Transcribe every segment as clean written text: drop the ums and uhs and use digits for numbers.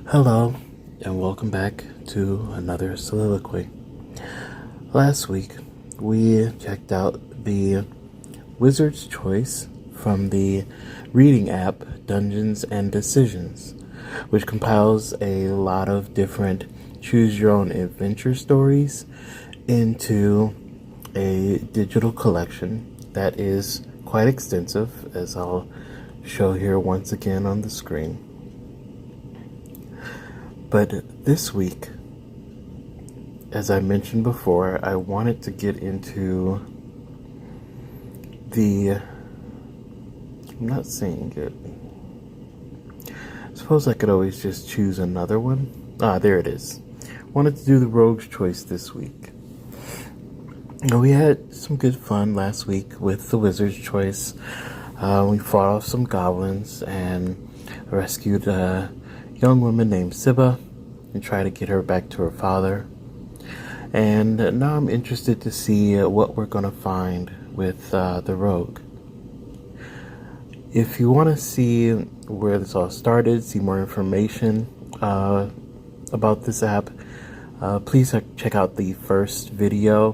Hello, and welcome back to another soliloquy. Last week, we checked out the Wizard's Choice from the reading app Dungeons and Decisions, which compiles a lot of different choose your own adventure stories into a digital collection that is quite extensive, as I'll show here once again on the screen. But this week, as I mentioned before, I wanted to get into I'm not saying it. I suppose I could always just choose another one. There it is. Wanted to do the Rogue's Choice this week. We had some good fun last week with the Wizard's Choice. We fought off some goblins and rescued young woman named Siba and try to get her back to her father. And now I'm interested to see what we're going to find with the rogue. If you want to see where this all started, see more information about this app, please check out the first video,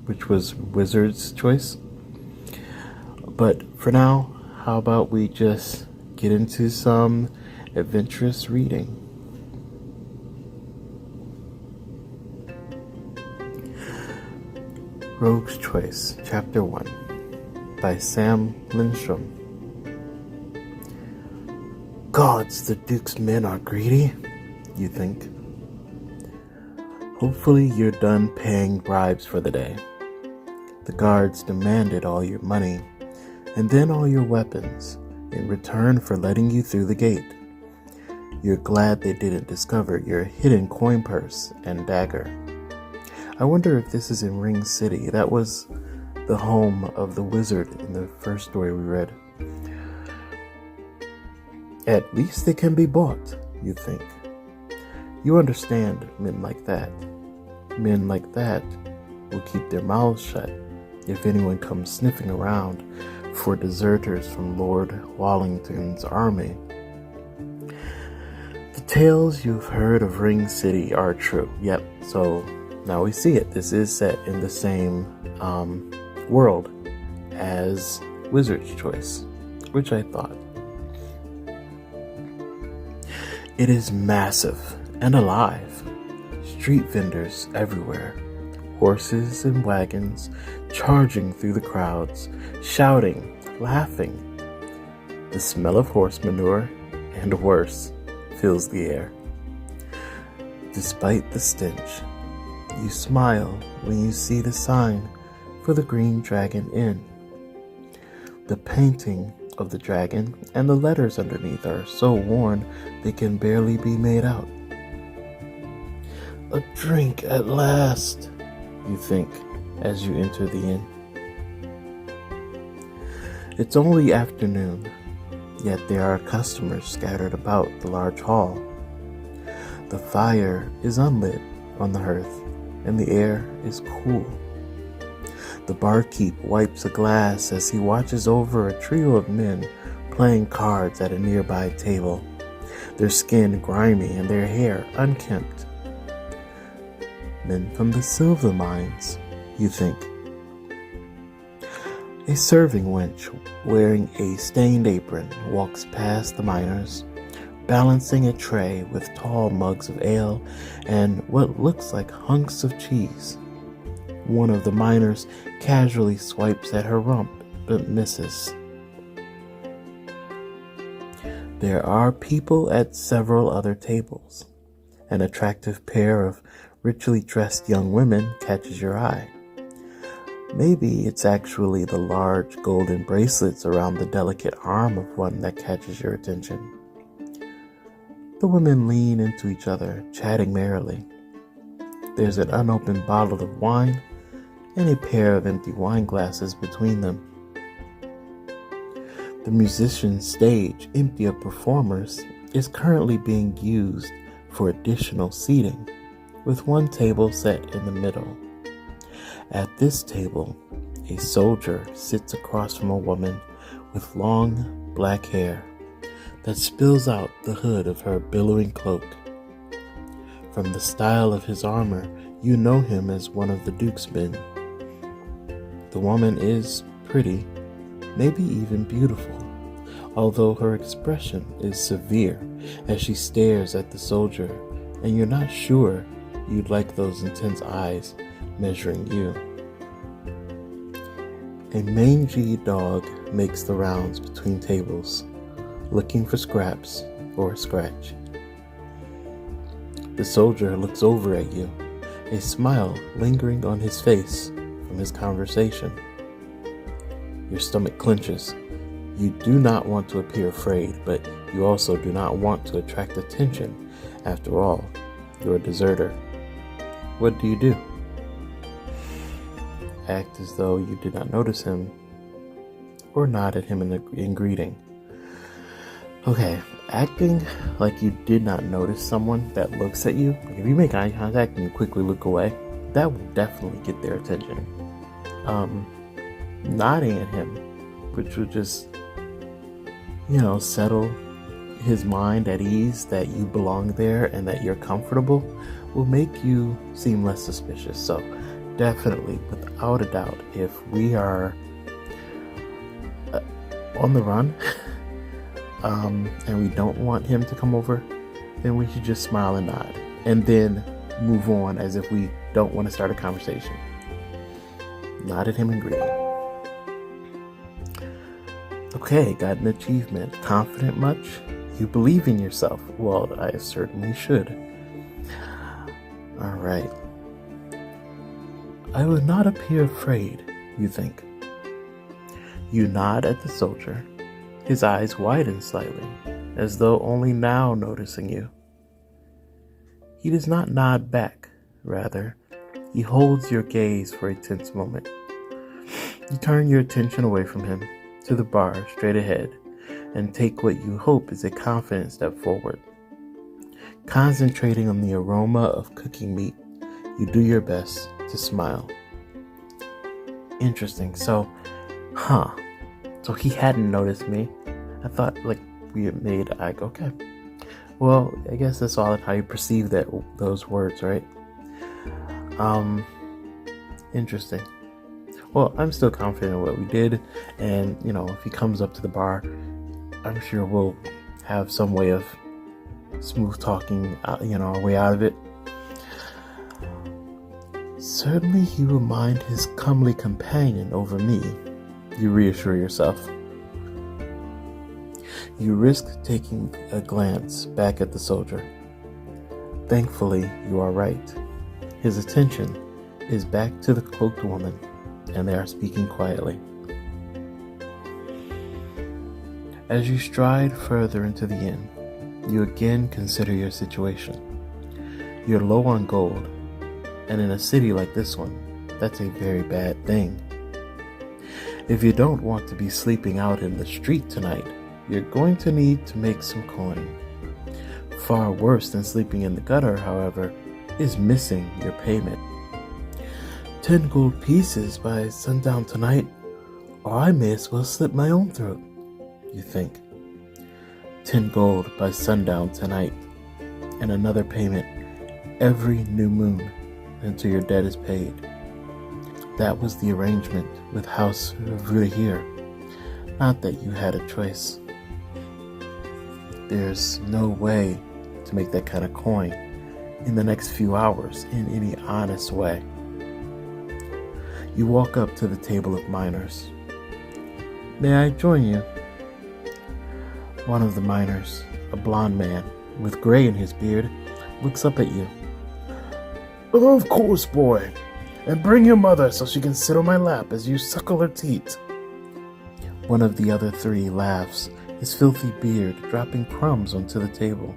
which was Wizard's Choice. But for now, how about we just get into some adventurous reading. Rogue's Choice, Chapter 1, by Sam Lindstrom. Gods, the Duke's men are greedy, you think. Hopefully you're done paying bribes for the day. The guards demanded all your money, and then all your weapons, in return for letting you through the gate. You're glad they didn't discover your hidden coin purse and dagger. I wonder if this is in Ring City. That was the home of the wizard in the first story we read. At least they can be bought, you think. You understand men like that. Men like that will keep their mouths shut if anyone comes sniffing around for deserters from Lord Wallington's army. The tales you've heard of Ring City are true. Yep, so now we see it. This is set in the same world as Wizard's Choice, which I thought. It is massive and alive. Street vendors everywhere. Horses and wagons charging through the crowds, shouting, laughing. The smell of horse manure, and worse, fills the air. Despite the stench, you smile when you see the sign for the Green Dragon Inn. The painting of the dragon and the letters underneath are so worn they can barely be made out. A drink at last, you think, as you enter the inn. It's only afternoon, yet there are customers scattered about the large hall. The fire is unlit on the hearth, and the air is cool. The barkeep wipes a glass as he watches over a trio of men playing cards at a nearby table, their skin grimy and their hair unkempt. Men from the silver mines, you think. A serving wench wearing a stained apron walks past the miners, balancing a tray with tall mugs of ale and what looks like hunks of cheese. One of the miners casually swipes at her rump, but misses. There are people at several other tables. An attractive pair of richly dressed young women catches your eye. Maybe it's actually the large golden bracelets around the delicate arm of one that catches your attention. The women lean into each other, chatting merrily. There's an unopened bottle of wine and a pair of empty wine glasses between them. The musician's stage, empty of performers, is currently being used for additional seating, with one table set in the middle. At this table, a soldier sits across from a woman with long black hair. that spills out the hood of her billowing cloak. From the style of his armor, you know him as one of the Duke's men. The woman is pretty, maybe even beautiful, although her expression is severe as she stares at the soldier, and you're not sure you'd like those intense eyes measuring you. A mangy dog makes the rounds between tables, looking for scraps or a scratch. The soldier looks over at you, a smile lingering on his face from his conversation. Your stomach clenches. You do not want to appear afraid, but you also do not want to attract attention. After all, you're a deserter. What do you do? Act as though you did not notice him, or nod at him in greeting. Okay, acting like you did not notice someone that looks at you, like if you make eye contact and you quickly look away, that will definitely get their attention. Nodding at him, which would just, settle his mind at ease that you belong there and that you're comfortable, will make you seem less suspicious. So definitely, without a doubt, if we are on the run and we don't want him to come over, then we should just smile and nod and then move on as if we don't want to start a conversation. Nod at him and greet. Okay, got an achievement. Confident much? You believe in yourself. Well, I certainly should. All right. I would not appear afraid, you think. You nod at the soldier. His eyes widen slightly, as though only now noticing you. He does not nod back. Rather, he holds your gaze for a tense moment. You turn your attention away from him to the bar straight ahead and take what you hope is a confident step forward. Concentrating on the aroma of cooking meat, you do your best to smile. Interesting. So he hadn't noticed me. I thought we had made okay. Well, I guess that's all in how you perceive those words, right? Interesting. Well, I'm still confident in what we did, and if he comes up to the bar, I'm sure we'll have some way of smooth talking, our way out of it. Certainly he will mind his comely companion over me, you reassure yourself. You risk taking a glance back at the soldier. Thankfully, you are right. His attention is back to the cloaked woman, and they are speaking quietly. As you stride further into the inn, you again consider your situation. You're low on gold, and in a city like this one, that's a very bad thing. If you don't want to be sleeping out in the street tonight, you're going to need to make some coin. Far worse than sleeping in the gutter, however, is missing your payment. 10 gold pieces by sundown tonight, or I may as well slit my own throat, you think. 10 gold by sundown tonight, and another payment every new moon until your debt is paid. That was the arrangement with House Vrudahir. Not that you had a choice. There's no way to make that kind of coin in the next few hours in any honest way. You walk up to the table of miners. May I join you? One of the miners, a blond man with gray in his beard, looks up at you. Of course, boy. And bring your mother so she can sit on my lap as you suckle her teat. One of the other three laughs, his filthy beard dropping crumbs onto the table.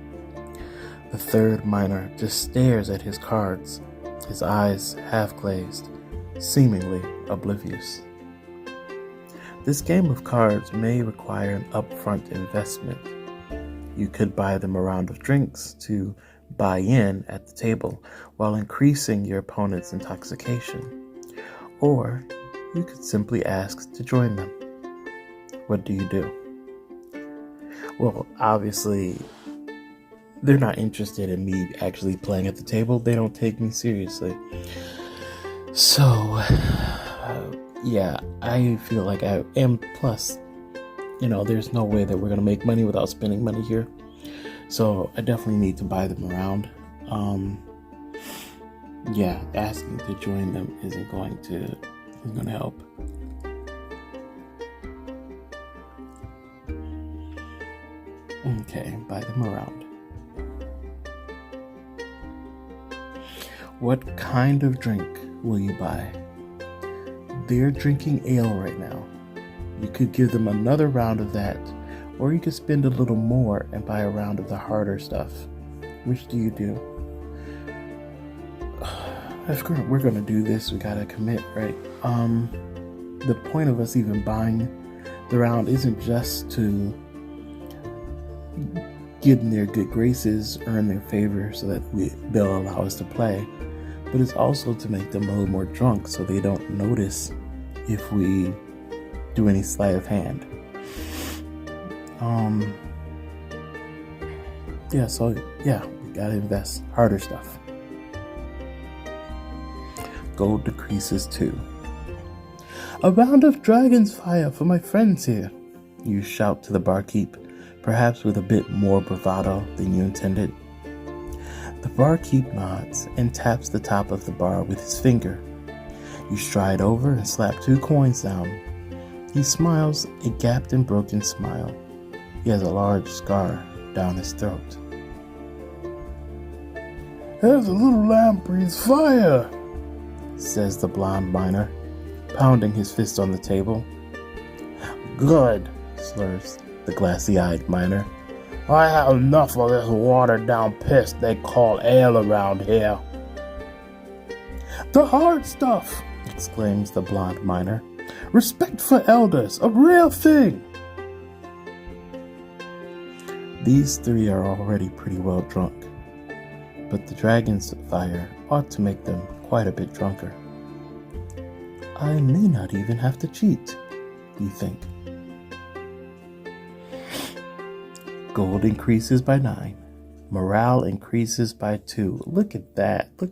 The third miner just stares at his cards, his eyes half glazed, seemingly oblivious. This game of cards may require an upfront investment. You could buy them a round of drinks to buy in at the table while increasing your opponent's intoxication. Or you could simply ask to join them. What do you do? Well, obviously, they're not interested in me actually playing at the table. They don't take me seriously. So, yeah, I feel like I am. Plus, there's no way that we're going to make money without spending money here. So, I definitely need to buy them around. Yeah, asking to join them isn't going to help. Okay, buy them around. What kind of drink will you buy? They're drinking ale right now. You could give them another round of that, or you could spend a little more and buy a round of the harder stuff. Which do you do? If we're gonna do this, we gotta commit, right? The point of us even buying the round isn't just to get in their good graces, earn their favor so that they'll allow us to play, but it's also to make them a little more drunk so they don't notice if we do any sleight of hand. We gotta invest harder stuff. Gold decreases too. A round of dragon's fire for my friends here, you shout to the barkeep, perhaps with a bit more bravado than you intended. The barkeep nods and taps the top of the bar with his finger. You stride over and slap 2 coins down. He smiles a gapped and broken smile. He has a large scar down his throat. There's a little lamb breathes fire, says the blonde miner, pounding his fist on the table. Good, slurs the glassy-eyed miner. I have enough of this watered-down piss they call ale around here. The hard stuff, exclaims the blonde miner. Respect for elders, a real thing. These 3 are already pretty well drunk, but the dragon's fire ought to make them quite a bit drunker. I may not even have to cheat, you think. Gold increases by 9. Morale increases by 2. Look at that. Look,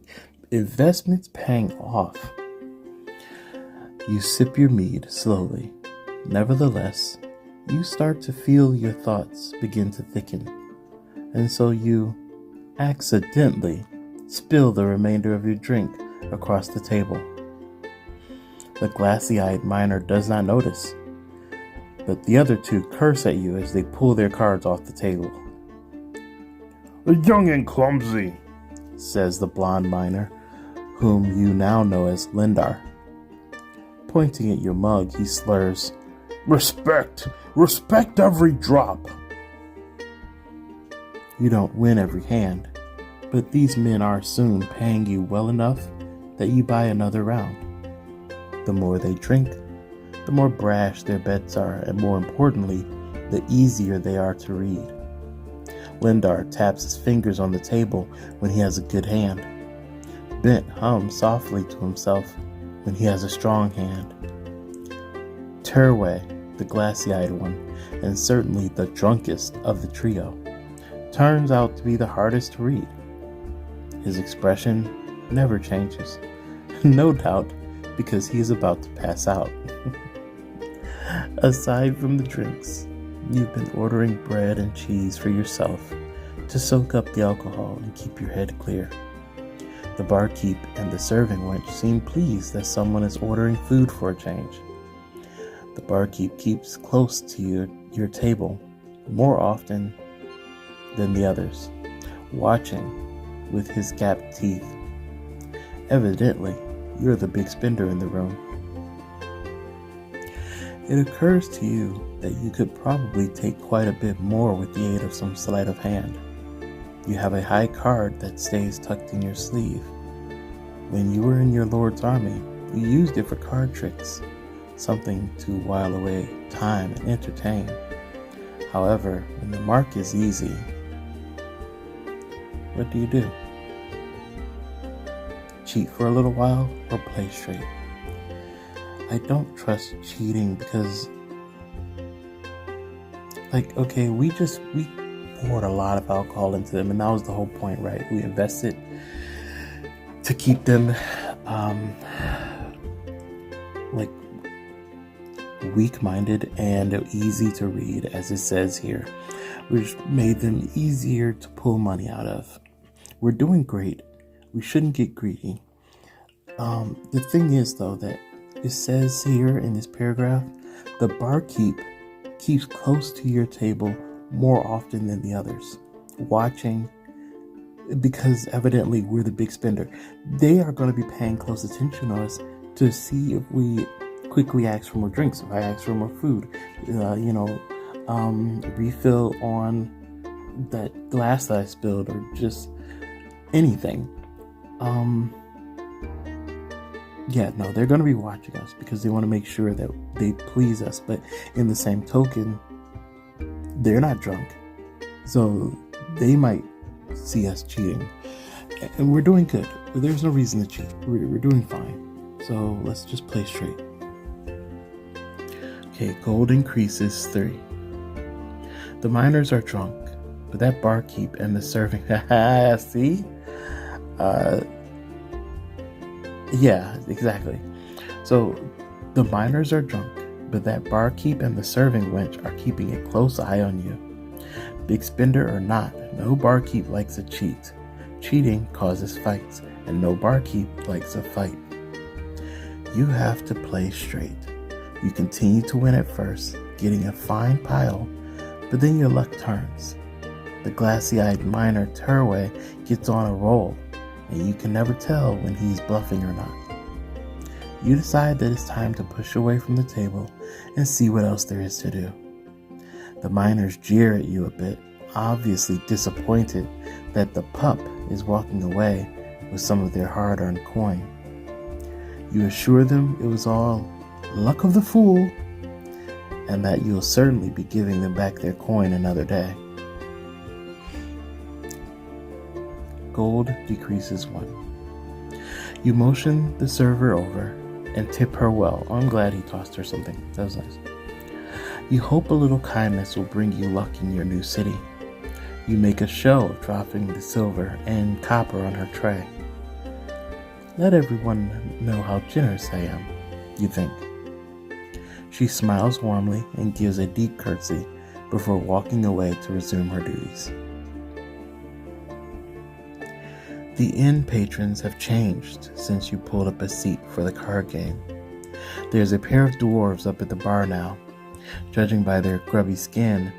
investments paying off. You sip your mead slowly. Nevertheless, you start to feel your thoughts begin to thicken, and so you accidentally spill the remainder of your drink across the table. The glassy-eyed miner does not notice, but the other 2 curse at you as they pull their cards off the table. Young and clumsy, says the blonde miner, whom you now know as Lindar. Pointing at your mug, he slurs, Respect every drop. You don't win every hand, but these men are soon paying you well enough that you buy another round. The more they drink, the more brash their bets are, and more importantly, the easier they are to read. Lindar taps his fingers on the table when he has a good hand. Bent hums softly to himself when he has a strong hand. Turway, the glassy-eyed one, and certainly the drunkest of the trio, turns out to be the hardest to read. His expression never changes, no doubt because he is about to pass out. Aside from the drinks, you've been ordering bread and cheese for yourself to soak up the alcohol and keep your head clear. The barkeep and the serving wench seem pleased that someone is ordering food for a change. The barkeep keeps close to your table more often than the others, watching with his gapped teeth. Evidently, you're the big spender in the room. It occurs to you that you could probably take quite a bit more with the aid of some sleight of hand. You have a high card that stays tucked in your sleeve. When you were in your lord's army, you used it for card tricks, something to while away time and entertain. However, when the mark is easy, what do? Cheat for a little while or play straight? I don't trust cheating because Like, okay, we poured a lot of alcohol into them, and that was the whole point, right? We invested to keep them like weak-minded and easy to read, as it says here, which made them easier to pull money out of. We're doing great. We shouldn't get greedy. The thing is, though, that it says here in this paragraph, the barkeep keeps close to your table more often than the others, watching, because evidently we're the big spender. They are going to be paying close attention to us to see if we quickly ask for more drinks, if I ask for more food, refill on that glass that I spilled, or just anything. They're going to be watching us because they want to make sure that they please us. But in the same token, they're not drunk, so they might see us cheating, and we're doing good. There's no reason to cheat. We're doing fine. So let's just play straight. Okay, gold increases 3. The miners are drunk, but that barkeep and the serving. See? Yeah, exactly. So the miners are drunk, but that barkeep and the serving wench are keeping a close eye on you. Big spender or not, no barkeep likes a cheat. Cheating causes fights, and no barkeep likes a fight. You have to play straight. You continue to win at first, getting a fine pile, but then your luck turns. The glassy-eyed miner Turway gets on a roll, and you can never tell when he's bluffing or not. You decide that it's time to push away from the table and see what else there is to do. The miners jeer at you a bit, obviously disappointed that the pup is walking away with some of their hard-earned coin. You assure them it was all luck of the fool, and that you'll certainly be giving them back their coin another day. Gold decreases 1. You motion the server over and tip her well. Oh, I'm glad he tossed her something. That was nice. You hope a little kindness will bring you luck in your new city. You make a show of dropping the silver and copper on her tray. Let everyone know how generous I am, you think. She smiles warmly and gives a deep curtsy before walking away to resume her duties. The inn patrons have changed since you pulled up a seat for the card game. There's a pair of dwarves up at the bar now. Judging by their grubby skin,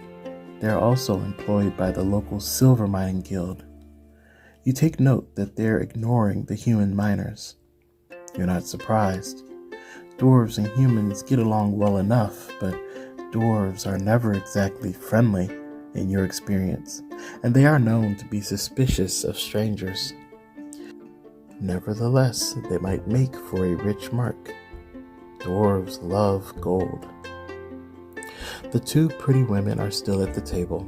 they're also employed by the local silver mining guild. You take note that they're ignoring the human miners. You're not surprised. Dwarves and humans get along well enough, but dwarves are never exactly friendly in your experience, and they are known to be suspicious of strangers. Nevertheless, they might make for a rich mark. Dwarves love gold. The 2 pretty women are still at the table.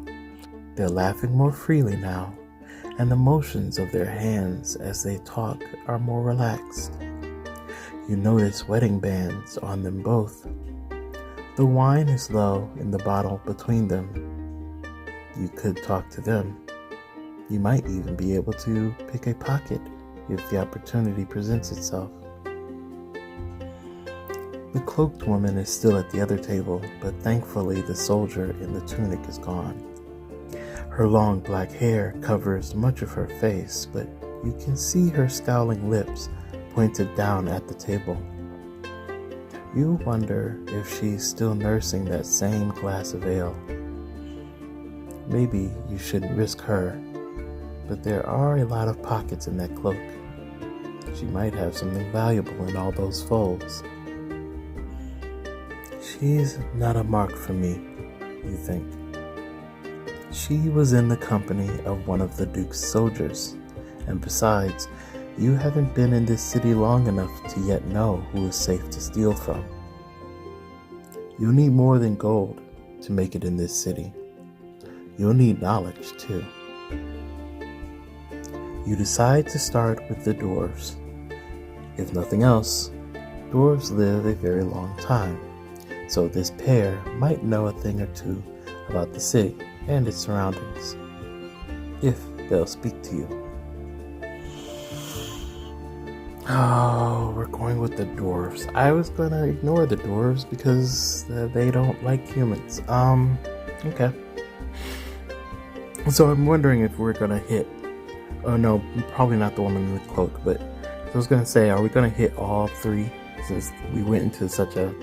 They're laughing more freely now, and the motions of their hands as they talk are more relaxed. You notice wedding bands on them both. The wine is low in the bottle between them. You could talk to them. You might even be able to pick a pocket if the opportunity presents itself. The cloaked woman is still at the other table, but thankfully the soldier in the tunic is gone. Her long black hair covers much of her face, but you can see her scowling lips pointed down at the table. You wonder if she's still nursing that same glass of ale. Maybe you shouldn't risk her, but there are a lot of pockets in that cloak. She might have something valuable in all those folds. She's not a mark for me, you think. She was in the company of one of the Duke's soldiers, and besides, you haven't been in this city long enough to yet know who is safe to steal from. You'll need more than gold to make it in this city. You'll need knowledge, too. You decide to start with the dwarves. If nothing else, dwarves live a very long time, so this pair might know a thing or two about the city and its surroundings, if they'll speak to you. Oh, we're going with the dwarves. I was gonna ignore the dwarves because they don't like humans. Okay. So I'm wondering if we're gonna hit. Oh no, probably not the woman in the cloak, but I was gonna say, are we gonna hit all three? Since we went into such a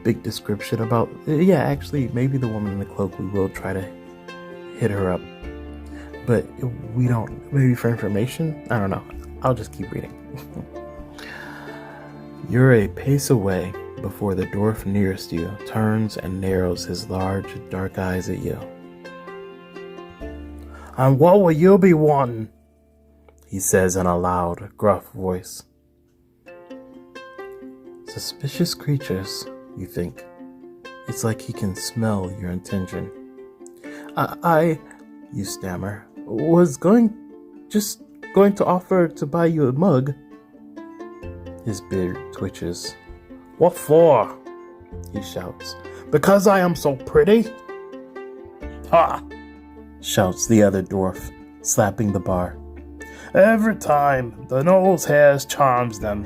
big description about. Yeah, actually, maybe the woman in the cloak, we will try to hit her up. But we don't. Maybe for information? I don't know. I'll just keep reading. You're a pace away before the dwarf nearest you turns and narrows his large, dark eyes at you. And what will you be wanting? He says in a loud, gruff voice. Suspicious creatures, you think. It's like he can smell your intention. You stammer, was just going to offer to buy you a mug. His beard twitches. What for? He shouts. Because I am so pretty? Ha! Shouts the other dwarf, slapping the bar. Every time, the nose hairs charms them.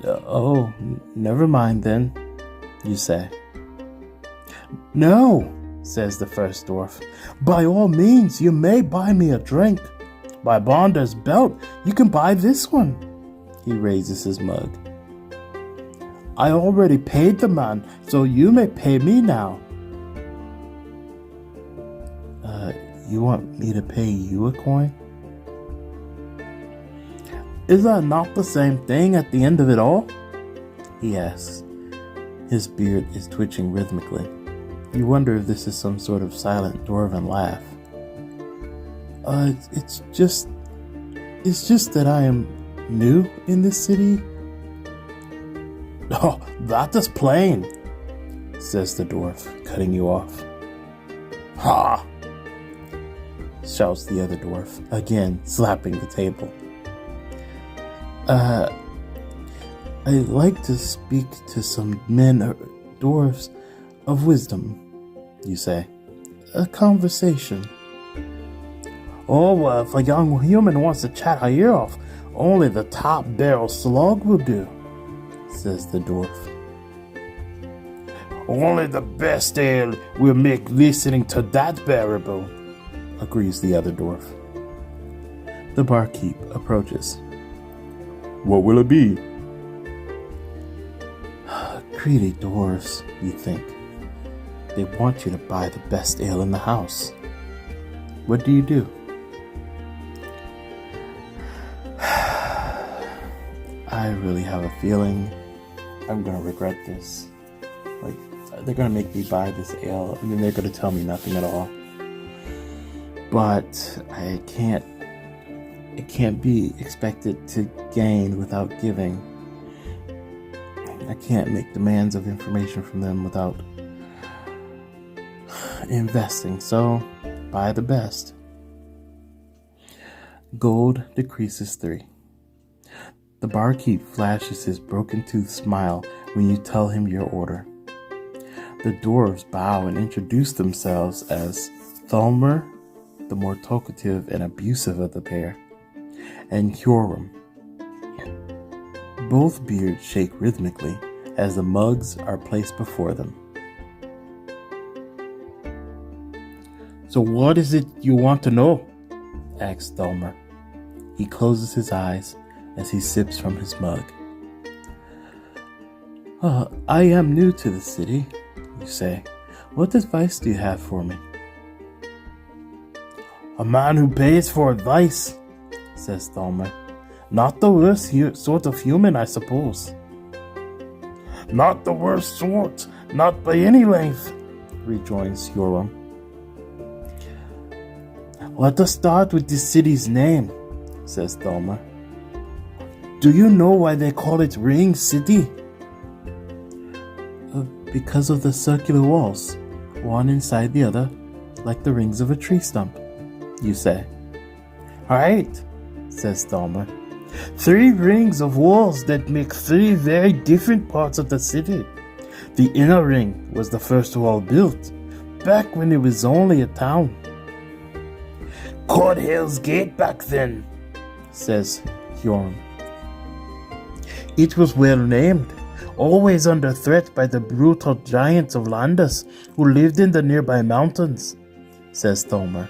Oh, never mind then, you say. No, says the first dwarf. By all means, you may buy me a drink. By Bonder's belt, you can buy this one. He raises his mug. I already paid the man, so you may pay me now. You want me to pay you a coin? Is that not the same thing at the end of it all? He asks. His beard is twitching rhythmically. You wonder if this is some sort of silent dwarven laugh. It's just that I am new in this city. Oh, that is plain, says the dwarf, cutting you off. Ha! Shouts the other dwarf, again slapping the table. I'd like to speak to some men or dwarves of wisdom, you say. A conversation. Oh, well, if a young human wants to chat her ear off, only the top barrel slug will do, says the dwarf. Only the best ale will make listening to that bearable, agrees the other dwarf. The barkeep approaches. What will it be? Greedy dwarves, you think. They want you to buy the best ale in the house. What do you do? I really have a feeling I'm gonna regret this. Like, they're gonna make me buy this ale, and then they're gonna tell me nothing at all. But it can't be expected to gain without giving. I can't make demands of information from them without investing, so buy the best. Gold decreases 3. The barkeep flashes his broken tooth smile when you tell him your order. The dwarves bow and introduce themselves as Thalmer, the more talkative and abusive of the pair, and Hyoram. Both beards shake rhythmically as the mugs are placed before them. So what is it you want to know? Asks Thalmer. He closes his eyes as he sips from his mug. I am new to the city, you say. What advice do you have for me? A man who pays for advice, says Thalmer. Not the worst sort of human, I suppose. Not the worst sort, not by any length, rejoins Hyoram. Let us start with this city's name, says Thalmer. Do you know why they call it Ring City? Because of the circular walls, one inside the other, like the rings of a tree stump, you say. Right, says Thalmer. 3 rings of walls that make 3 very different parts of the city. The inner ring was the first wall built, back when it was only a town. Called Hell's Gate back then, says Hyoram. It was well named, always under threat by the brutal giants of Landis who lived in the nearby mountains, says Thomar.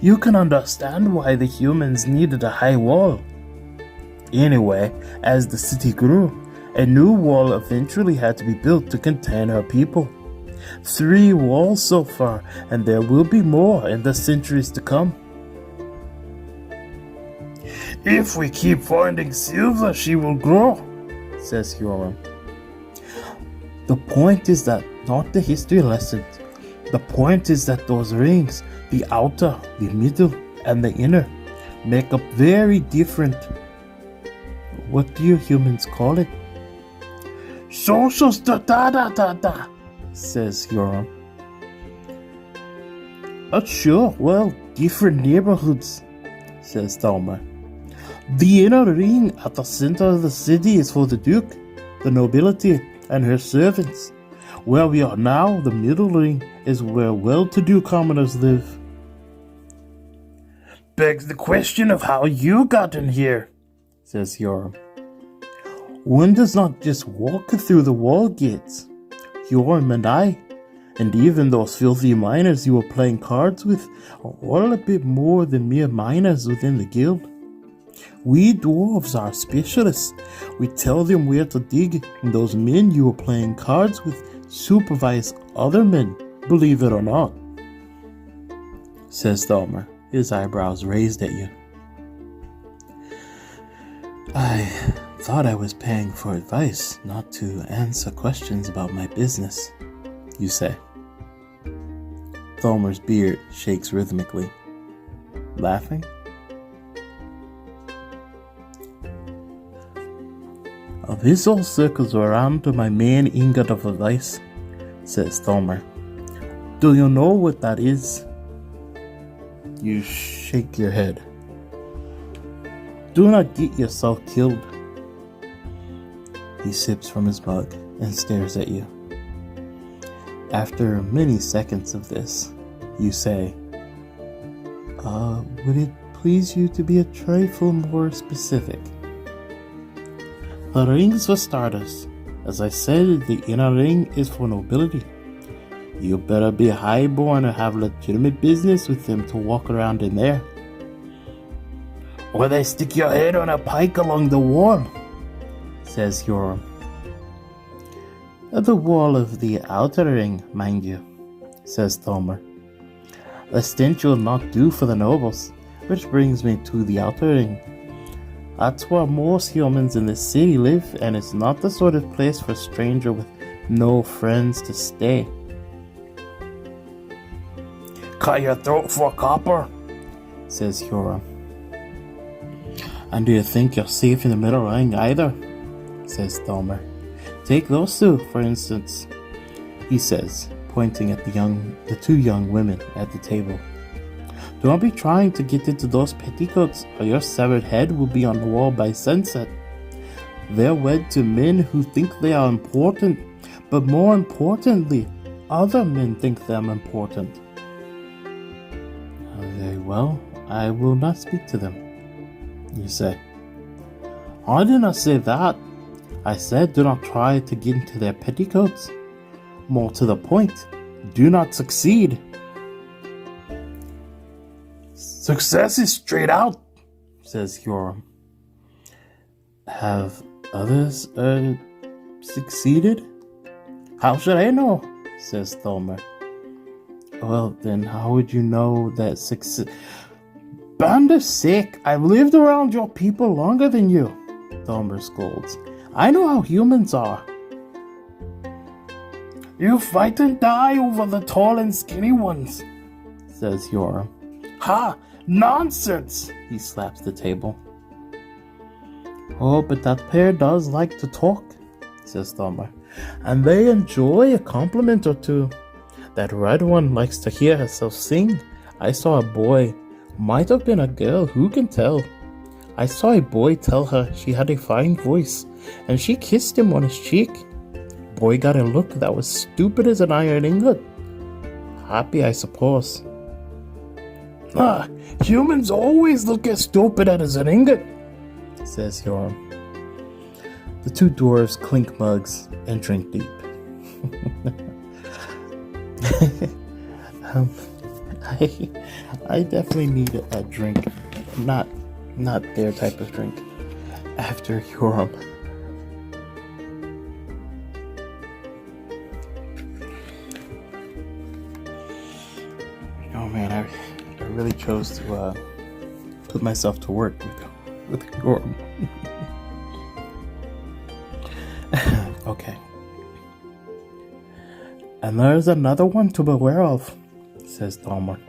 You can understand why the humans needed a high wall. Anyway, as the city grew, a new wall eventually had to be built to contain our people. 3 walls so far, and there will be more in the centuries to come. If we keep finding silver, she will grow, says Hyoram. The point is that not the history lessons. The point is that those rings, the outer, the middle, and the inner, make up very different. What do you humans call it? Social da, says Hyoram. Sure, well, different neighborhoods, says Thomar. The inner ring at the center of the city is for the Duke, the nobility, and her servants. Where we are now, the middle ring is where well-to-do commoners live. Begs the question of how you got in here, says Hyoram. One does not just walk through the wall gates. Hyoram and I, and even those filthy miners you were playing cards with, are all a bit more than mere miners within the guild. We dwarves are specialists. We tell them where to dig, and those men you were playing cards with supervise other men, believe it or not, says Thomar, his eyebrows raised at you. I thought I was paying for advice, not to answer questions about my business, you say. Thomar's beard shakes rhythmically. Laughing? This all circles around to my main ingot of advice, says Thomar. Do you know what that is? You shake your head. Do not get yourself killed. He sips from his mug and stares at you. After many seconds of this, you say, would it please you to be a trifle more specific? The rings for starters. As I said, the inner ring is for nobility. You better be highborn and have legitimate business with them to walk around in there. Or they stick your head on a pike along the wall, says Hyoram. The wall of the outer ring, mind you, says Thomar. The stench will not do for the nobles, which brings me to the outer ring. That's where most humans in the city live, and it's not the sort of place for a stranger with no friends to stay. Cut your throat for copper, says Hyoram. And do you think you're safe in the middle ring either? Says Thomar. Take those 2, for instance, he says, pointing at the 2 young women at the table. Don't be trying to get into those petticoats, or your severed head will be on the wall by sunset. They're wed to men who think they are important, but more importantly, other men think them important. Very well, I will not speak to them, you say. I did not say that. I said do not try to get into their petticoats. More to the point, do not succeed. Success is straight out, says Hyoram. Have others succeeded? How should I know? Says Thomar. Well, then how would you know that success... Bander's sake, I've lived around your people longer than you, Thomar scolds. I know how humans are. You fight and die over the tall and skinny ones, says Hyoram. Ha! Nonsense! He slaps the table. Oh, but that pair does like to talk, says Thomar. And they enjoy a compliment or 2. That red one likes to hear herself sing. I saw a boy, might have been a girl, who can tell? I saw a boy tell her she had a fine voice, and she kissed him on his cheek. Boy got a look that was stupid as an iron ingot. happy, I suppose. Ah, humans always look as stupid as an ingot, says Yoram. The two dwarves clink mugs and drink deep. I definitely need a drink, not their type of drink, after Yoram. Oh man, I really chose to put myself to work with Yoram. Okay. And there's another one to beware of, says Thalmor,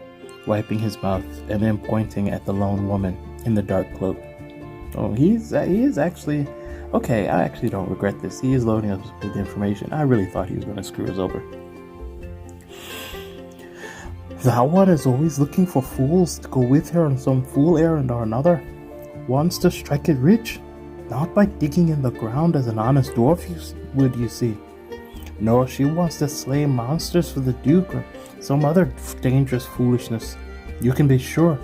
wiping his mouth and then pointing at the lone woman in the dark cloak. Oh, he is actually... Okay, I actually don't regret this. He is loading us with information. I really thought he was going to screw us over. That one is always looking for fools to go with her on some fool errand or another. Wants to strike it rich, not by digging in the ground as an honest dwarf would, you see. No, she wants to slay monsters for the Duke or some other dangerous foolishness. You can be sure.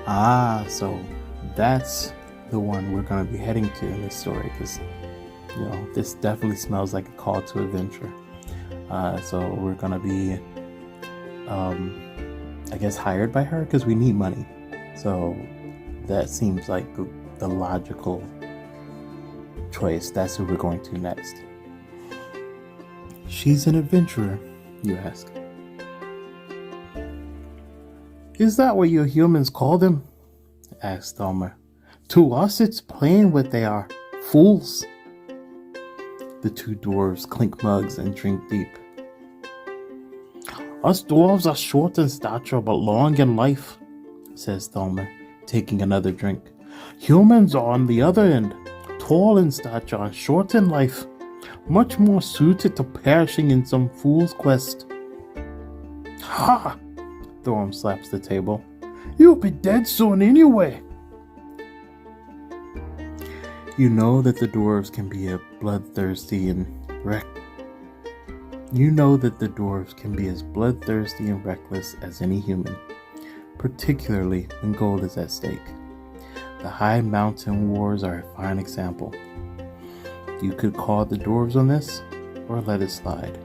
Ah, so that's the one we're going to be heading to in this story, because, you know, this definitely smells like a call to adventure. So we're going to be, I guess, hired by her because we need money. So that seems like the logical choice. That's who we're going to next. She's an adventurer, you ask. Is that what you humans call them? Asked Thalmor. To us, it's plain what they are. Fools. The two dwarves clink mugs and drink deep. Us dwarves are short in stature, but long in life, says Thalmor, taking another drink. Humans are on the other end, tall in stature and short in life, much more suited to perishing in some fool's quest. Ha! Thorm slaps the table. You'll be dead soon anyway. You know that the dwarves can be as bloodthirsty and reckless as any human, particularly when gold is at stake. The High Mountain Wars are a fine example. You could call the dwarves on this, or let it slide.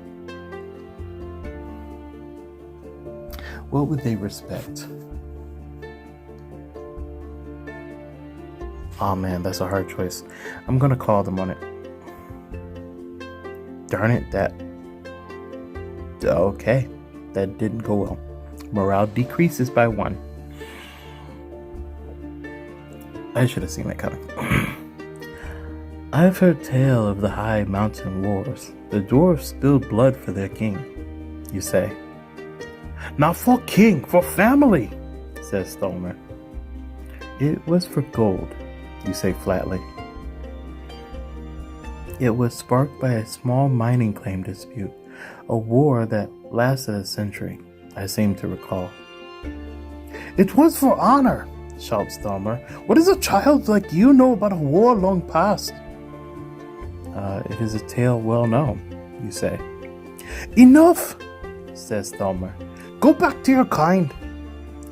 What would they respect? Oh man, that's a hard choice. I'm gonna call them on it. Darn it, okay, that didn't go well. Morale decreases by 1. I should have seen that coming. I've heard tale of the High Mountain Wars. The dwarves spilled blood for their king, you say. Not for king, for family, says Thalmor. It was for gold, you say flatly. It was sparked by a small mining claim dispute, a war that lasted a century, I seem to recall. It was for honor, shouts Thalmor. What does a child like you know about a war long past? It is a tale well known, you say. Enough, says Thalmor. Go back to your kind.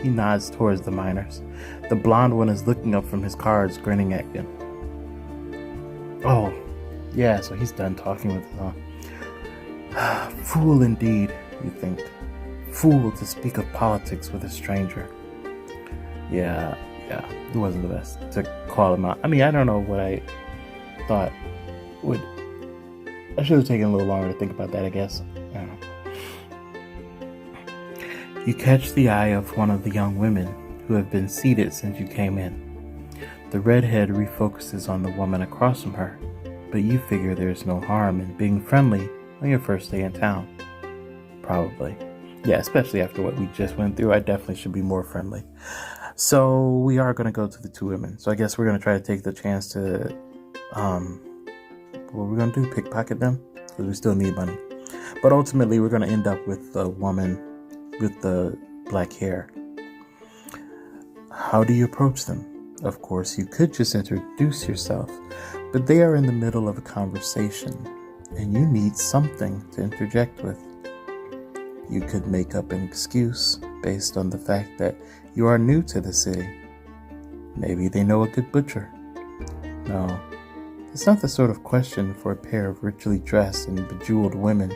He nods towards the miners. The blonde one is looking up from his cards, grinning at him. Oh, yeah, so he's done talking with us. Fool indeed, you think. Fool to speak of politics with a stranger. Yeah, it wasn't the best to call him out. I mean, I don't know what I thought would... I should have taken a little longer to think about that, I guess. I don't know. You catch the eye of one of the young women who have been seated since you came in. The redhead refocuses on the woman across from her, but you figure there's no harm in being friendly on your first day in town. Probably. Yeah, especially after what we just went through, I definitely should be more friendly. So we are going to go to the two women. So I guess we're going to try to take the chance to, what we're going to do, pickpocket them, because we still need money. But ultimately, we're going to end up with the woman with the black hair. How do you approach them? Of course, you could just introduce yourself, but they are in the middle of a conversation, and you need something to interject with. You could make up an excuse based on the fact that you are new to the city. Maybe they know a good butcher. No, it's not the sort of question for a pair of richly dressed and bejeweled women.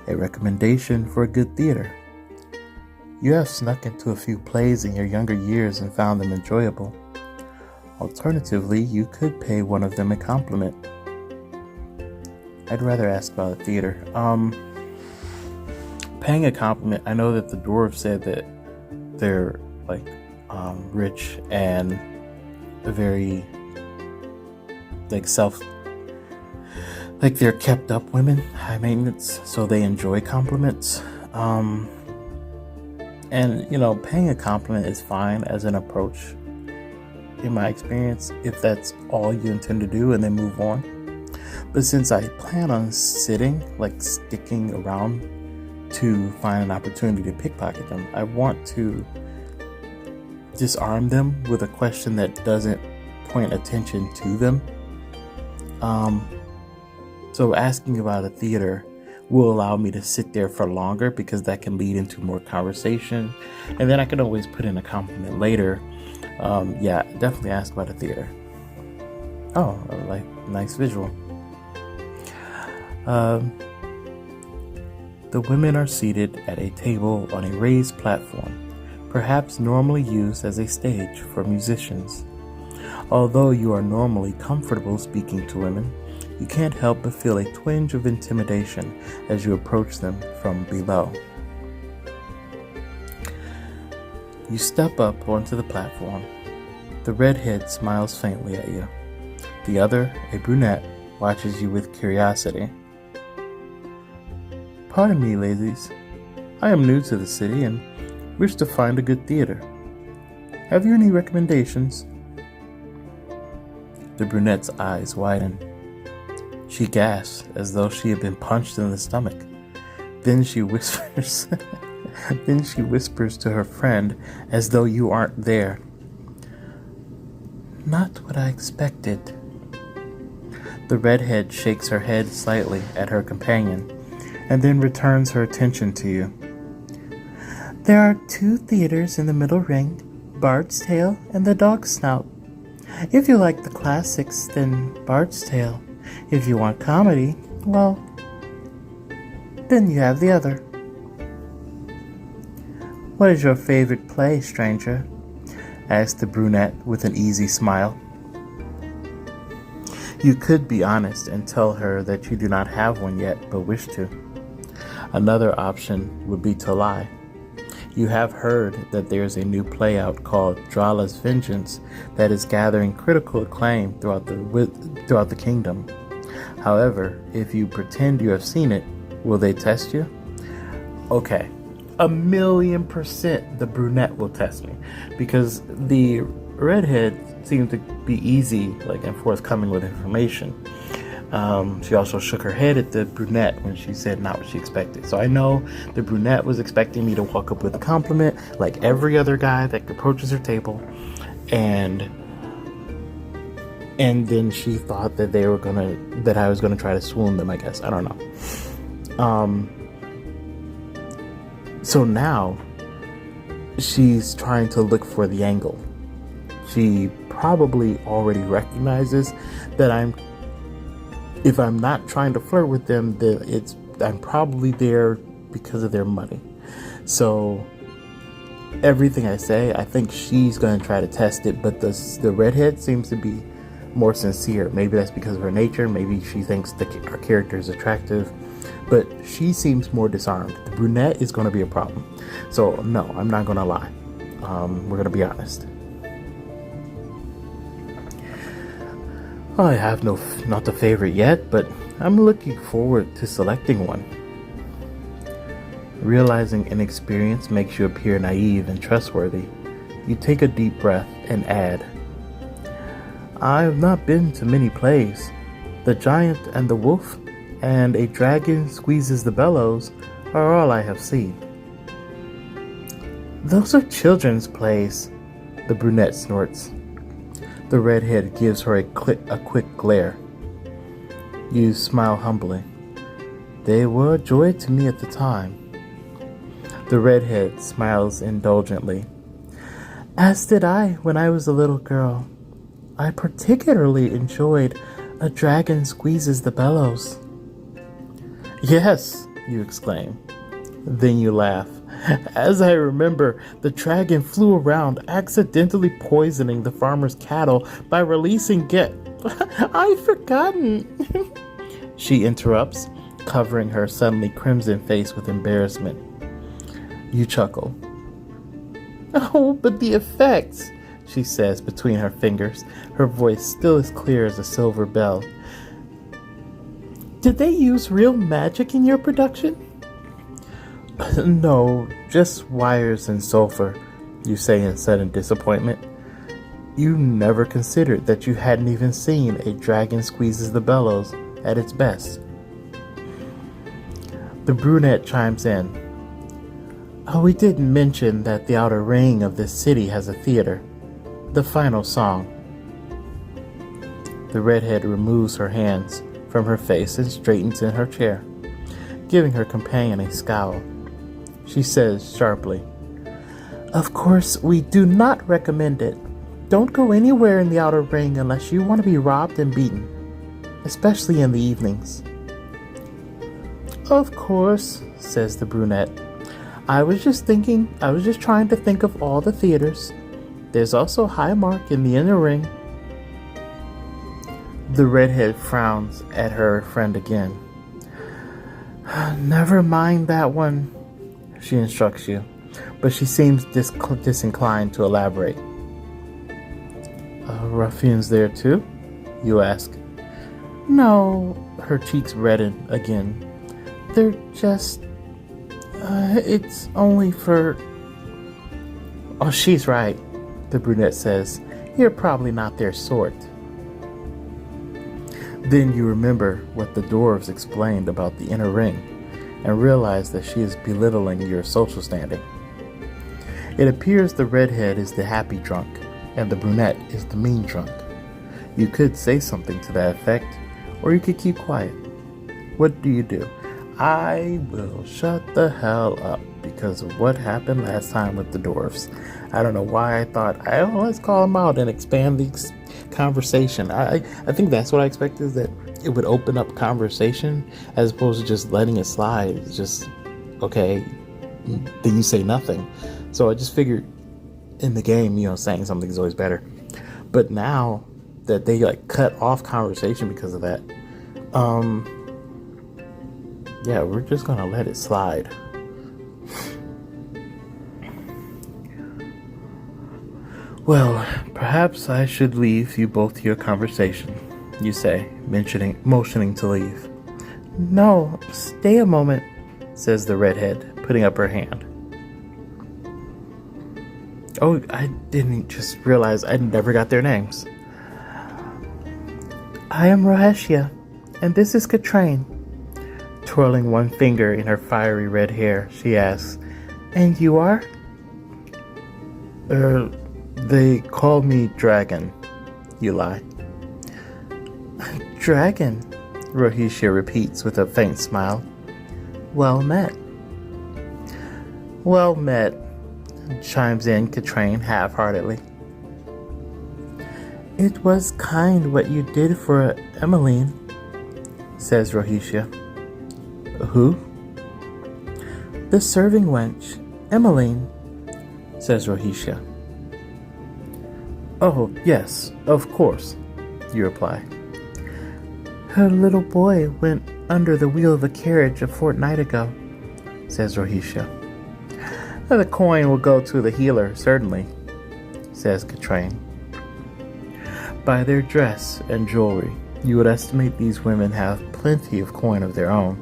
A recommendation for a good theater. You have snuck into a few plays in your younger years and found them enjoyable. Alternatively, you could pay one of them a compliment. I'd rather ask about a theater. Paying a compliment, I know that the dwarves said that they're rich and very they're kept up women, high maintenance, so they enjoy compliments. And paying a compliment is fine as an approach in my experience, if that's all you intend to do, and then move on. But since I plan on sticking around to find an opportunity to pickpocket them, I want to disarm them with a question that doesn't point attention to them. So asking about a theater will allow me to sit there for longer, because that can lead into more conversation, and then I can always put in a compliment later. Definitely ask about a theater. Oh, nice visual. The women are seated at a table on a raised platform, perhaps normally used as a stage for musicians. Although you are normally comfortable speaking to women, you can't help but feel a twinge of intimidation as you approach them from below. You step up onto the platform. The redhead smiles faintly at you. The other, a brunette, watches you with curiosity. Pardon me, ladies. I am new to the city and wish to find a good theater. Have you any recommendations? The brunette's eyes widen. She gasps as though she had been punched in the stomach. Then she whispers to her friend as though you aren't there. Not what I expected. The redhead shakes her head slightly at her companion and then returns her attention to you. There are 2 theaters in the middle ring, Bard's Tale and the Dog Snout. If you like the classics, then Bard's Tale. If you want comedy, well, then you have the other. What is your favorite play, stranger? Asked the brunette with an easy smile. You could be honest and tell her that you do not have one yet, but wish to. Another option would be to lie. You have heard that there's a new play out called Drala's Vengeance that is gathering critical acclaim throughout the kingdom. However, if you pretend you have seen it, will they test you? Okay, 1,000,000% the brunette will test me, because the redhead seemed to be easy, and forthcoming with information. She also shook her head at the brunette when she said not what she expected. So I know the brunette was expecting me to walk up with a compliment like every other guy that approaches her table, and then she thought that I was gonna try to swoon them, I guess. I don't know. So now she's trying to look for the angle. She probably already recognizes that if I'm not trying to flirt with them, then I'm probably there because of their money. So everything I say, I think she's going to try to test it, but the redhead seems to be more sincere. Maybe that's because of her nature. Maybe she thinks our character is attractive, but she seems more disarmed. The brunette is going to be a problem. So no, I'm not going to lie. We're going to be honest. I have not a favorite yet, but I'm looking forward to selecting one. Realizing inexperience makes you appear naive and trustworthy, you take a deep breath and add, I have not been to many plays. The Giant and the Wolf and A Dragon Squeezes the Bellows are all I have seen. Those are children's plays, the brunette snorts. The redhead gives her a quick glare. You smile humbly. They were a joy to me at the time. The redhead smiles indulgently. As did I when I was a little girl. I particularly enjoyed A Dragon Squeezes the Bellows. Yes, you exclaim. Then you laugh. As I remember, the dragon flew around, accidentally poisoning the farmer's cattle by releasing I've forgotten. She interrupts, covering her suddenly crimson face with embarrassment. You chuckle. Oh, but the effects, she says between her fingers, her voice still as clear as a silver bell. Did they use real magic in your production? No, just wires and sulfur, you say in sudden disappointment. You never considered that you hadn't even seen A Dragon Squeezes the Bellows at its best. The brunette chimes in. Oh, we didn't mention that the outer ring of this city has a theater. The final song. The redhead removes her hands from her face and straightens in her chair, giving her companion a scowl. She says sharply, Of course, we do not recommend it. Don't go anywhere in the outer ring unless you want to be robbed and beaten, especially in the evenings. Of course, says the brunette. I was just trying to think of all the theaters. There's also Highmark in the inner ring. The redhead frowns at her friend again. Never mind that one, she instructs you, but she seems disinclined to elaborate. Ruffians there too? You ask. No, her cheeks redden again. They're just... it's only for... Oh, she's right, the brunette says. You're probably not their sort. Then you remember what the dwarves explained about the inner ring and realize that she is belittling your social standing. It appears the redhead is the happy drunk and the brunette is the mean drunk. You could say something to that effect, or you could keep quiet. What do? I will shut the hell up because of what happened last time with the dwarves. I don't know why I thought, let's call them out and expand the conversation. I think that's what I expected, is that it would open up conversation as opposed to just letting it slide. It's just, okay, then you say nothing. So I just figured in the game, saying something is always better. But now that they cut off conversation because of that, yeah, we're just gonna let it slide. Well, perhaps I should leave you both to your conversation, you say, motioning to leave. No, stay a moment, says the redhead, putting up her hand. Oh, I didn't just realize I never got their names. I am Raheshia, and this is Katrain. Twirling one finger in her fiery red hair, she asks, And you are? They call me Dragon, you lie. Dragon, Raheshia repeats with a faint smile. Well met. Well met, chimes in Katrain half-heartedly. It was kind what you did for Emmeline, says Raheshia. Who? The serving wench, Emmeline, says Raheshia. Oh, yes, of course, you reply. Her little boy went under the wheel of a carriage a fortnight ago, says Raheshia. The coin will go to the healer, certainly, says Katrain. By their dress and jewelry, you would estimate these women have plenty of coin of their own.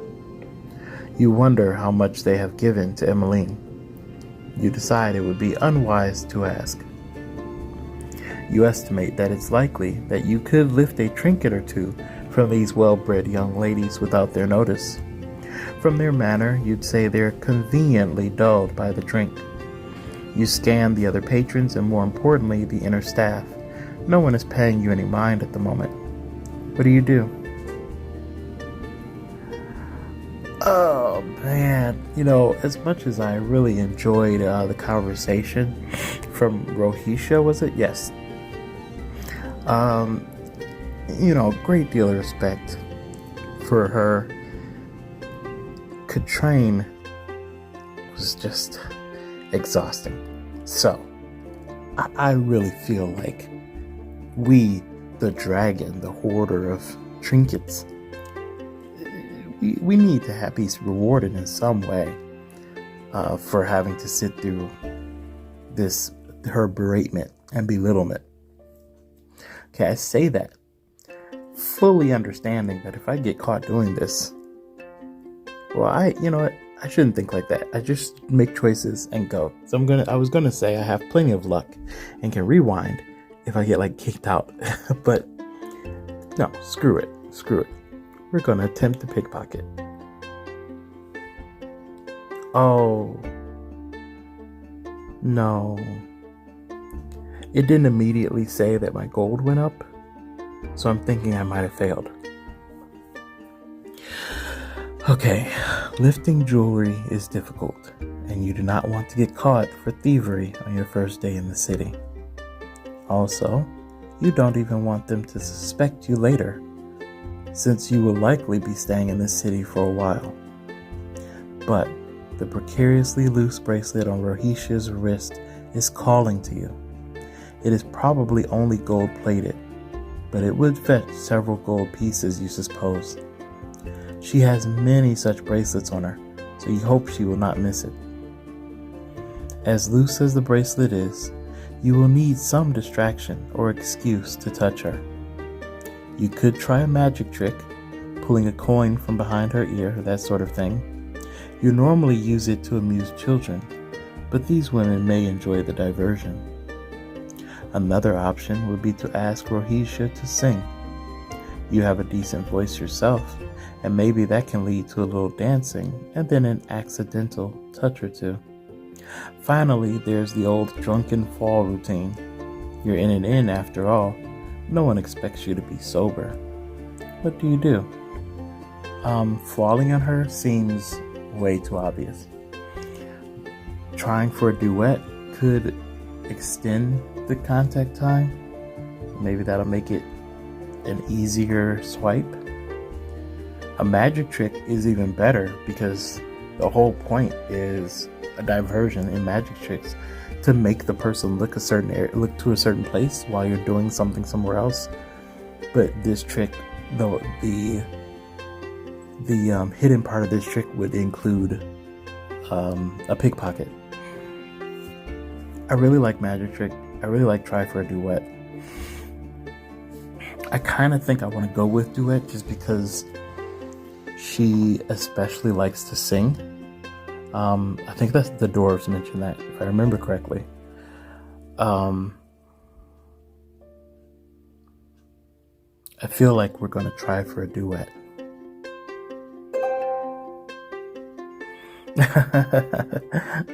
You wonder how much they have given to Emmeline. You decide it would be unwise to ask. You estimate that it's likely that you could lift a trinket or two from these well-bred young ladies without their notice. From their manner, you'd say they're conveniently dulled by the drink. You scan the other patrons and, more importantly, the inner staff. No one is paying you any mind at the moment. What do? Oh man, as much as I really enjoyed the conversation from Rohisha, was it? Yes. Um, great deal of respect for her. Katrine was just exhausting. So, I really feel like we, the dragon, the hoarder of trinkets, we need to be rewarded in some way for having to sit through her beratement and belittlement. Okay, I say that fully understanding that if I get caught doing this, well, I shouldn't think like that. I just make choices and go. So I was gonna say I have plenty of luck and can rewind if I get kicked out. But no, screw it. We're gonna attempt to pickpocket. Oh no. It didn't immediately say that my gold went up, so I'm thinking I might have failed. Okay, lifting jewelry is difficult, and you do not want to get caught for thievery on your first day in the city. Also, you don't even want them to suspect you later, since you will likely be staying in this city for a while. But the precariously loose bracelet on Rohisha's wrist is calling to you. It is probably only gold-plated, but it would fetch several gold pieces, you suppose. She has many such bracelets on her, so you hope she will not miss it. As loose as the bracelet is, you will need some distraction or excuse to touch her. You could try a magic trick, pulling a coin from behind her ear, that sort of thing. You normally use it to amuse children, but these women may enjoy the diversion. Another option would be to ask Rohisha to sing. You have a decent voice yourself, and maybe that can lead to a little dancing and then an accidental touch or two. Finally, there's the old drunken fall routine. You're in an inn after all. No one expects you to be sober. What do you do? Falling on her seems way too obvious. Trying for a duet could extend the contact time. Maybe that'll make it an easier swipe. A magic trick is even better because the whole point is a diversion in magic tricks to make the person look to a certain place while you're doing something somewhere else. But this trick, though, the hidden part of this trick would include a pickpocket. I really like magic trick. I really like try for a duet. I kind of think I want to go with duet just because she especially likes to sing. I think that's the dwarves mentioned that, if I remember correctly. I feel like we're going to try for a duet.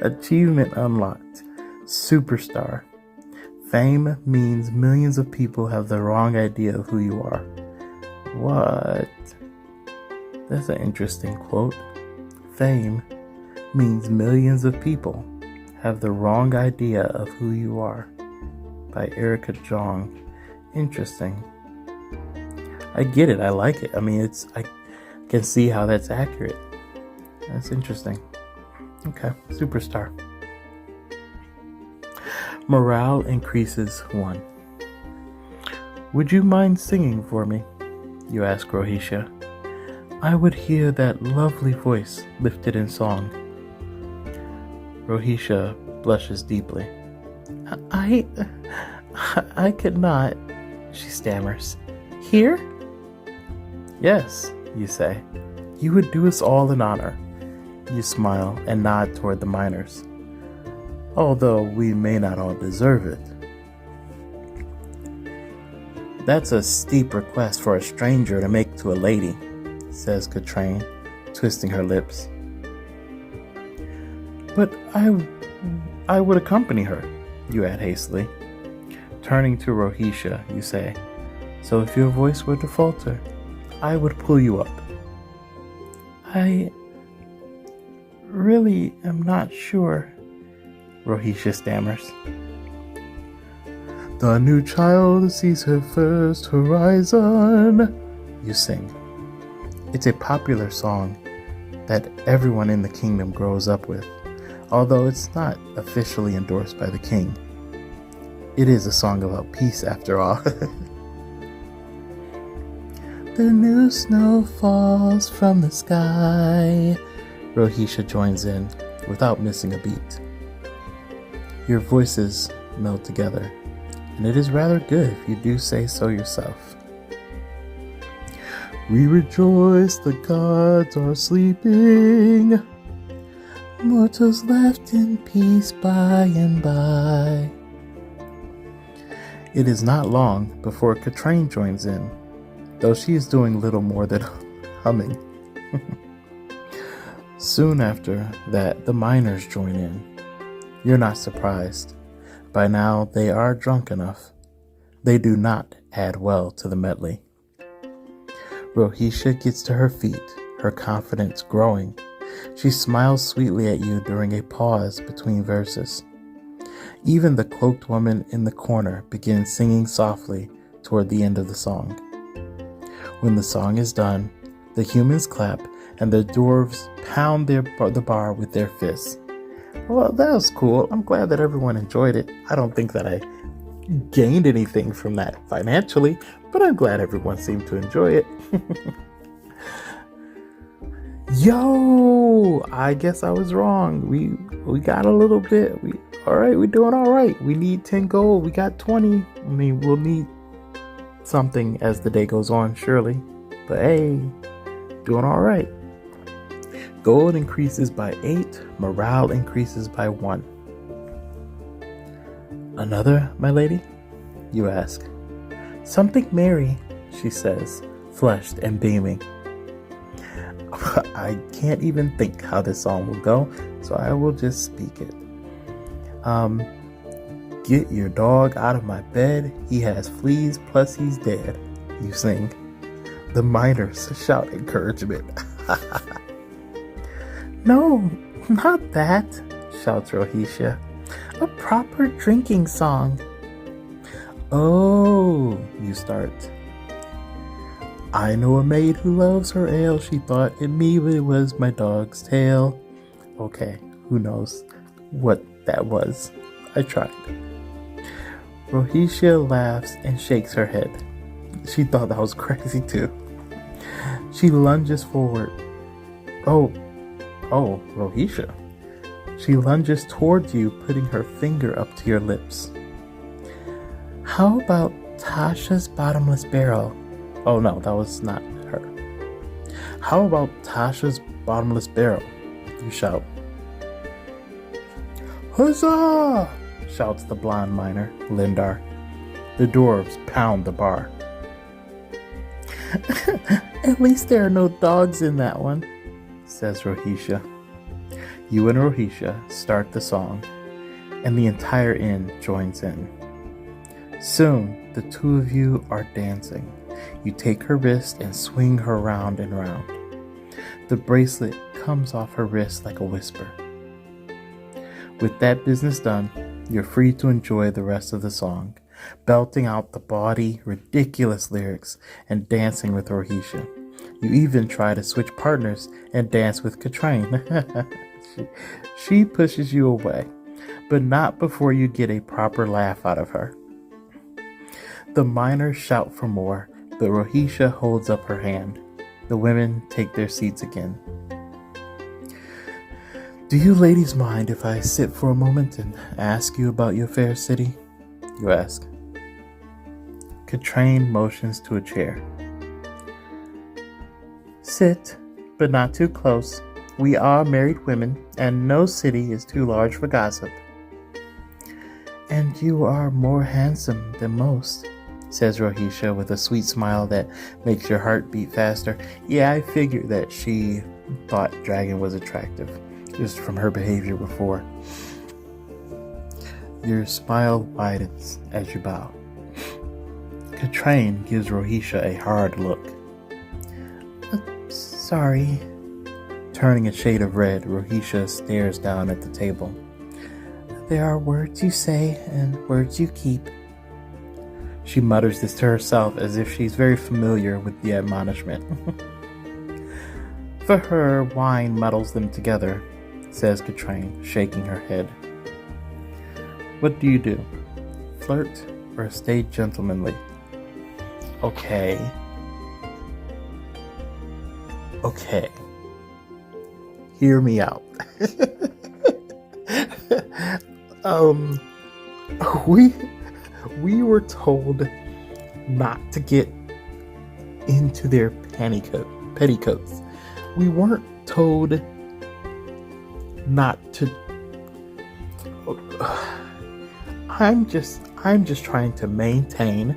Achievement unlocked. Superstar. Fame means millions of people have the wrong idea of who you are. What? That's an interesting quote. Fame means millions of people have the wrong idea of who you are. By Erica Jong. Interesting. I get it. I like it. I mean, I can see how that's accurate. That's interesting. Okay, superstar. Morale increases 1. Would you mind singing for me? You ask Rohisha. I would hear that lovely voice lifted in song. Rohisha blushes deeply. I could not, she stammers. Here? Yes, you say. You would do us all an honor. You smile and nod toward the miners. Although we may not all deserve it. That's a steep request for a stranger to make to a lady, says Katrine, twisting her lips. But I would accompany her, you add hastily. Turning to Rohisha, you say, so if your voice were to falter, I would pull you up. really am not sure, Rohisha stammers. The new child sees her first horizon, you sing. It's a popular song that everyone in the kingdom grows up with, although it's not officially endorsed by the king. It is a song about peace after all. The new snow falls from the sky, Rohisha joins in without missing a beat. Your voices meld together, and it is rather good if you do say so yourself. We rejoice the gods are sleeping, mortals left in peace by and by. It is not long before Katrine joins in, though she is doing little more than humming. Soon after that, the miners join in. You're not surprised. By now, they are drunk enough. They do not add well to the medley. Rohisha gets to her feet, her confidence growing. She smiles sweetly at you during a pause between verses. Even the cloaked woman in the corner begins singing softly toward the end of the song. When the song is done, the humans clap and the dwarves pound the bar with their fists. Well, that was cool. I'm glad that everyone enjoyed it. I don't think that I gained anything from that financially, but I'm glad everyone seemed to enjoy it. Yo, I guess I was wrong. We got a little bit. We're doing all right. We need 10 gold. We got 20. I mean, we'll need something as the day goes on, surely. But hey, doing all right. Gold increases by 8. Morale increases by 1. Another, my lady? You ask. Something merry, she says, flushed and beaming. I can't even think how this song will go, so I will just speak it. Get your dog out of my bed. He has fleas, plus he's dead, you sing. The miners shout encouragement. No, not that, shouts Rohisha. A proper drinking song. Oh, you start. I know a maid who loves her ale. She thought it was my dog's tail. Okay, who knows what that was. I tried. Rohisha laughs and shakes her head. She thought that was crazy too. She lunges forward. Oh, Rohisha. She lunges towards you, putting her finger up to your lips. How about Tasha's bottomless barrel? Oh no, that was not her. How about Tasha's bottomless barrel? You shout. Huzzah! Shouts the blonde miner, Lindar. The dwarves pound the bar. At least there are no dogs in that one, says Rohisha. You and Rohisha start the song, and the entire inn joins in. Soon, the two of you are dancing. You take her wrist and swing her round and round. The bracelet comes off her wrist like a whisper. With that business done, you're free to enjoy the rest of the song, belting out the bawdy, ridiculous lyrics and dancing with Rohisha. You even try to switch partners and dance with Katrine. She pushes you away, but not before you get a proper laugh out of her. The miners shout for more, but Rohisha holds up her hand. The women take their seats again. Do you ladies mind if I sit for a moment and ask you about your fair city? You ask. Katrine motions to a chair. Sit, but not too close. We are married women, and no city is too large for gossip. And you are more handsome than most, says Rohisha with a sweet smile that makes your heart beat faster. Yeah, I figured that she thought Dragon was attractive, just from her behavior before. Your smile widens as you bow. Katrine gives Rohisha a hard look. Sorry. Turning a shade of red, Rohisha stares down at the table. There are words you say and words you keep. She mutters this to herself as if she's very familiar with the admonishment. For her, wine muddles them together, says Katrine, shaking her head. What do you do? Flirt or stay gentlemanly? Okay. Hear me out. We were told not to get into their petticoats. We weren't told not to. I'm just trying to maintain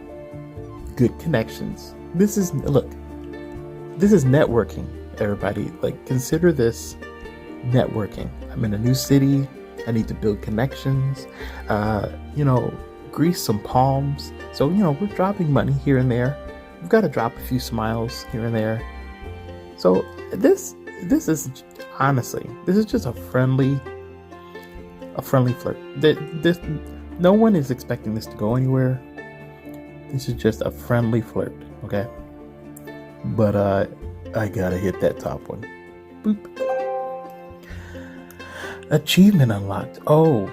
good connections. This is networking, everybody. Like, consider this networking. I'm in a new city. I need to build connections. Grease some palms. So, we're dropping money here and there. We've got to drop a few smiles here and there. So this is honestly, this is just a friendly flirt. No one is expecting this to go anywhere. This is just a friendly flirt, okay? But I gotta hit that top one. Boop. Achievement unlocked. Oh,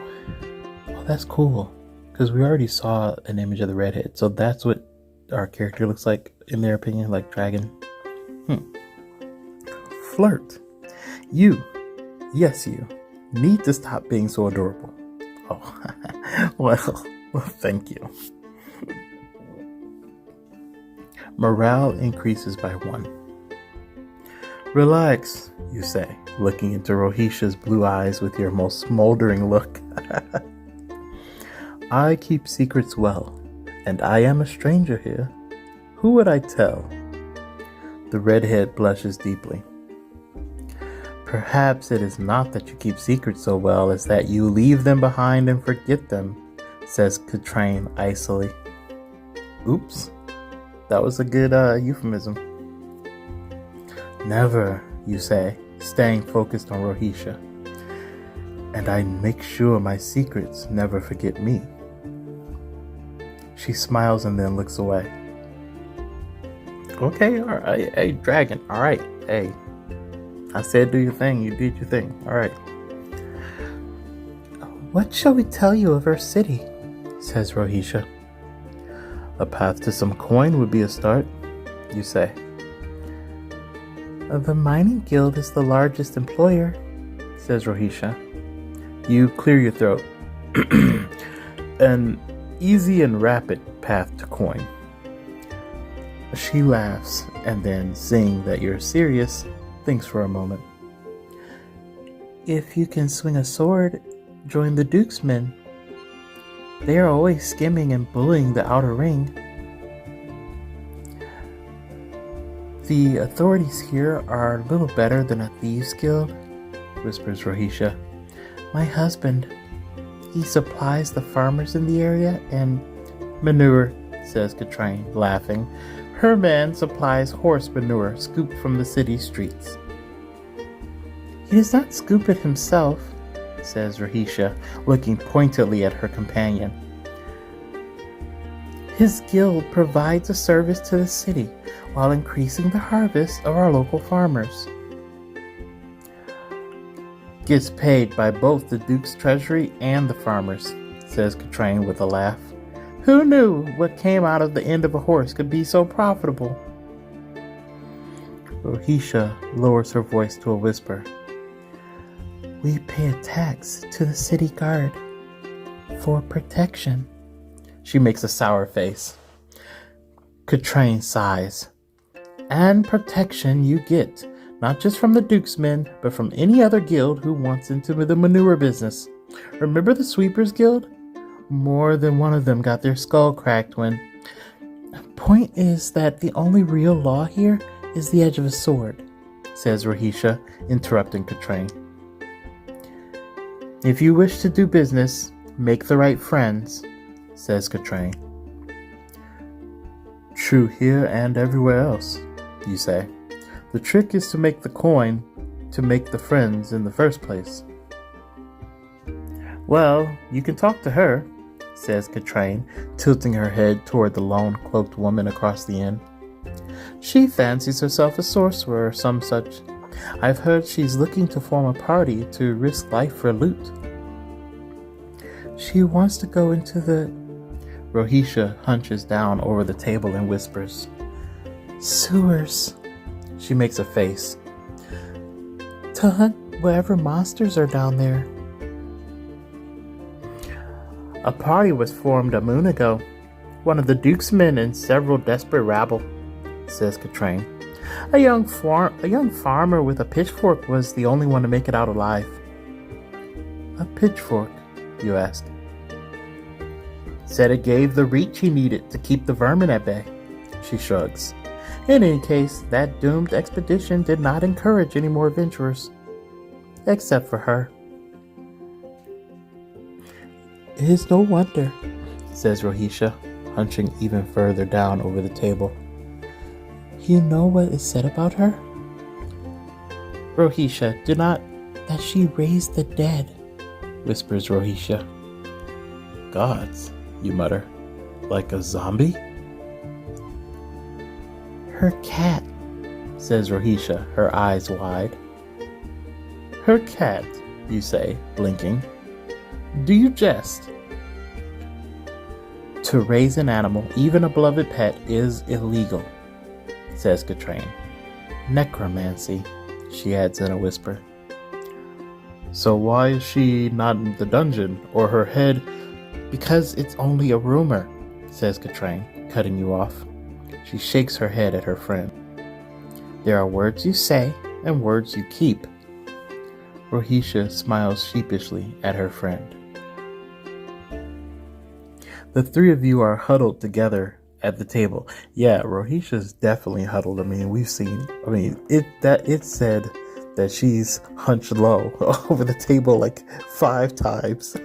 that's cool. Because we already saw an image of the redhead. So that's what our character looks like, in their opinion, like dragon. Flirt. You need to stop being so adorable. Oh, well, thank you. Morale increases by 1. Relax, you say, looking into Rohisha's blue eyes with your most smoldering look. I keep secrets well, and I am a stranger here. Who would I tell? The redhead blushes deeply. Perhaps it is not that you keep secrets so well as that you leave them behind and forget them, says Katrine icily. Oops, that was a good euphemism. Never, you say, staying focused on Rohisha. And I make sure my secrets never forget me. She smiles and then looks away. Okay, alright, hey, dragon, alright, hey. I said do your thing, you did your thing, alright. What shall we tell you of our city? Says Rohisha. A path to some coin would be a start, you say. The mining guild is the largest employer, says Rohisha. You clear your throat. An easy and rapid path to coin. She laughs, and then, seeing that you're serious, thinks for a moment. If you can swing a sword, join the Duke's men. They are always skimming and bullying the outer ring. The authorities here are little better than a thieves' guild, whispers Rohisha. My husband, he supplies the farmers in the area and manure, says Katrine, laughing. Her man supplies horse manure scooped from the city streets. He does not scoop it himself, says Rohisha, looking pointedly at her companion. His guild provides a service to the city while increasing the harvest of our local farmers. Gets paid by both the Duke's treasury and the farmers, says Katrine with a laugh. Who knew what came out of the end of a horse could be so profitable? Rohisha lowers her voice to a whisper. We pay a tax to the city guard for protection. She makes a sour face. Katrine sighs. And protection you get, not just from the Duke's men, but from any other guild who wants into the manure business. Remember the Sweepers Guild? More than one of them got their skull cracked when... Point is that the only real law here is the edge of a sword, says Rohisha, interrupting Katrine. If you wish to do business, make the right friends, says Katrine. True here and everywhere else, you say. The trick is to make the coin to make the friends in the first place? Well, you can talk to her, says Katrine, tilting her head toward the lone cloaked woman across the inn. She fancies herself a sorcerer or some such. I've heard she's looking to form a party to risk life for loot. She wants to go into the... Rohisha hunches down over the table and whispers, sewers. She makes a face. To hunt whatever monsters are down there. A party was formed a moon ago. One of the Duke's men and several desperate rabble, says Katrine. A young farmer with a pitchfork was the only one to make it out alive. A pitchfork, you ask? Said it gave the reach he needed to keep the vermin at bay. She shrugs. In any case, that doomed expedition did not encourage any more adventurers. Except for her. It is no wonder, says Rohisha, hunching even further down over the table. You know what is said about her? Rohisha, do not... That she raised the dead, whispers Rohisha. Gods, you mutter. Like a zombie? Her cat, says Rohisha, her eyes wide. Her cat, you say, blinking. Do you jest? To raise an animal, even a beloved pet, is illegal, says Katrine. Necromancy, she adds in a whisper. So why is she not in the dungeon, or her head? Because it's only a rumor, says Katrine, cutting you off. She shakes her head at her friend. There are words you say and words you keep. Rohisha smiles sheepishly at her friend. The three of you are huddled together at the table. Yeah, Rohisha's definitely huddled. It said that she's hunched low over the table like 5 times.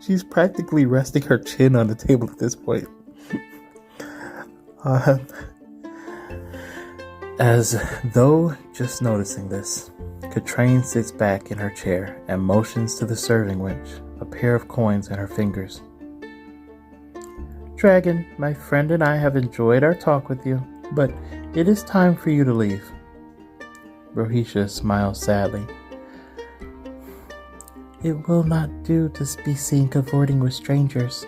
She's practically resting her chin on the table at this point. As though just noticing this, Katrine sits back in her chair and motions to the serving wench, a pair of coins in her fingers. Dragon, my friend and I have enjoyed our talk with you, but it is time for you to leave. Rohisha smiles sadly. It will not do to be seen cavorting with strangers.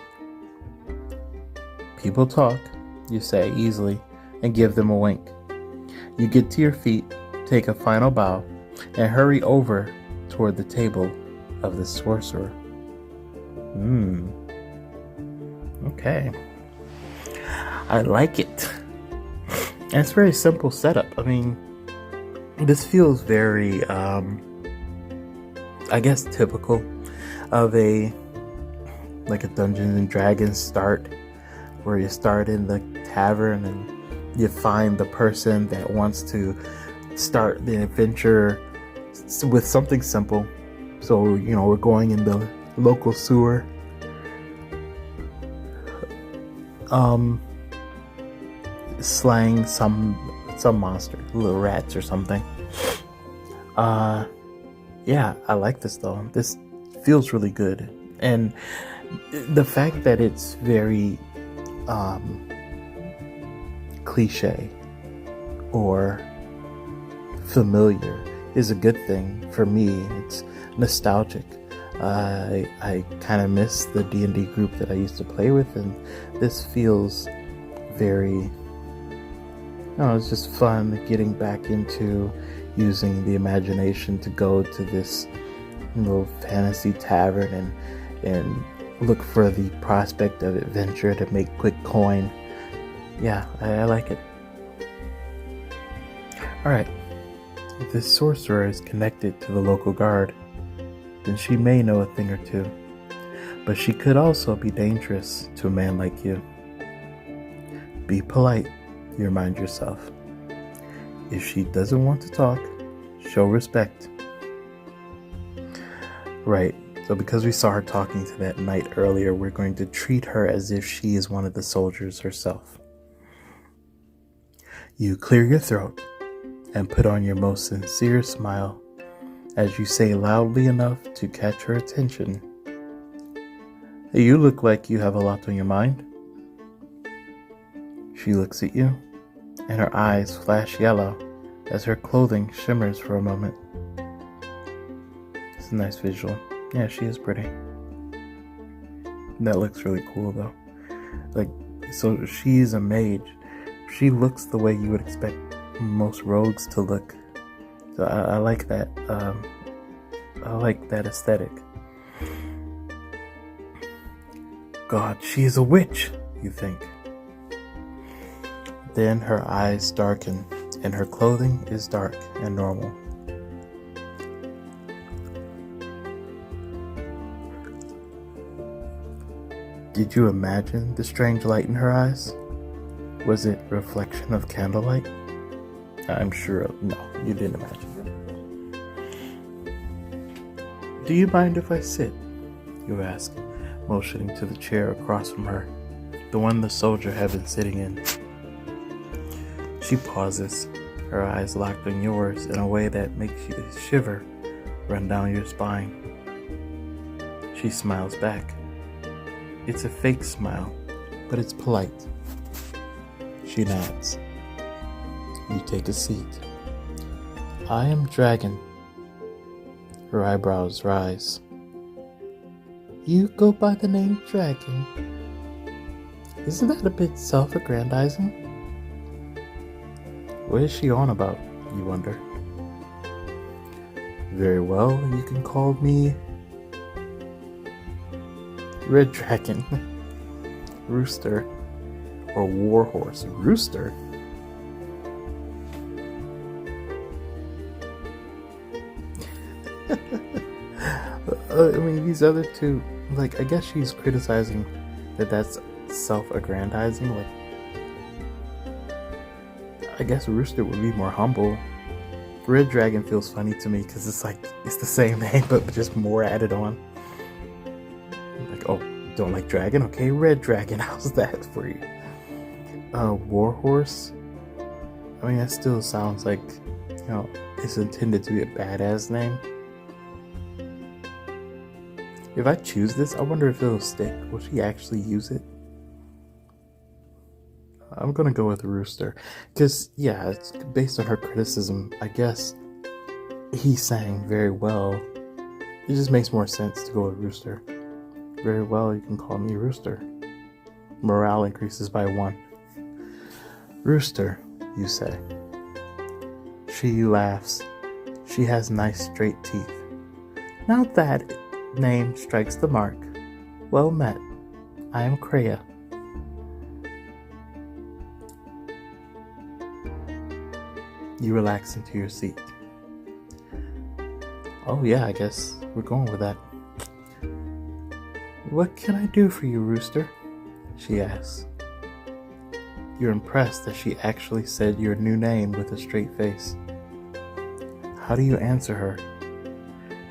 People talk, you say easily, and give them a wink. You get to your feet, take a final bow, and hurry over toward the table of the sorcerer. Okay. I like it. And it's a very simple setup. I mean, this feels very, I guess, typical of a Dungeons and Dragons start, where you start in the tavern and you find the person that wants to start the adventure with something simple. So, we're going in the local sewer. Slaying some monster, little rats or something. Yeah, I like this though. This feels really good. And the fact that it's very cliche or familiar is a good thing for me. It's nostalgic. I kind of miss the D&D group that I used to play with, and this feels very, it's just fun getting back into using the imagination to go to this little fantasy tavern and look for the prospect of adventure to make quick coin. Yeah, I like it. Alright, if this sorcerer is connected to the local guard, then she may know a thing or two, but she could also be dangerous to a man like you. Be polite, you remind yourself. If she doesn't want to talk, show respect. Right, so because we saw her talking to that knight earlier, we're going to treat her as if she is one of the soldiers herself. You clear your throat and put on your most sincere smile as you say loudly enough to catch her attention. You look like you have a lot on your mind. She looks at you, and her eyes flash yellow as her clothing shimmers for a moment. It's a nice visual. Yeah, she is pretty. That looks really cool though. Like, so she's a mage. She looks the way you would expect most rogues to look. So I like that. I like that aesthetic. God, she is a witch, you think. Then her eyes darken, and her clothing is dark and normal. Did you imagine the strange light in her eyes? Was it a reflection of candlelight? I'm sure, no, you didn't imagine it. Do you mind if I sit? You ask, motioning to the chair across from her, the one the soldier had been sitting in. She pauses, her eyes locked on yours in a way that makes you shiver run down your spine. She smiles back. It's a fake smile, but it's polite. She nods. You take a seat. I am Dragon. Her eyebrows rise. You go by the name Dragon. Isn't that a bit self-aggrandizing? What is she on about, you wonder? Very well, you can call me Red Dragon, Rooster, or Warhorse. Rooster? I mean, these other two, like, I guess she's criticizing that that's self-aggrandizing. Like, I guess Rooster would be more humble. Red Dragon feels funny to me because it's like, it's the same name, but just more added on. Like, oh, don't like dragon? Okay, Red Dragon, how's that for you? Warhorse? I mean, that still sounds like, you know, it's intended to be a badass name. If I choose this, I wonder if it'll stick. Will she actually use it? I'm gonna go with Rooster. Because, yeah, it's based on her criticism. I guess he sang very well. It just makes more sense to go with Rooster. Very well, you can call me Rooster. Morale increases by 1. Rooster, you say. She laughs. She has nice straight teeth. Now that name strikes the mark. Well met. I am Kreia. You relax into your seat. Oh yeah, I guess we're going with that. What can I do for you, Rooster? She asks. You're impressed that she actually said your new name with a straight face. How do you answer her?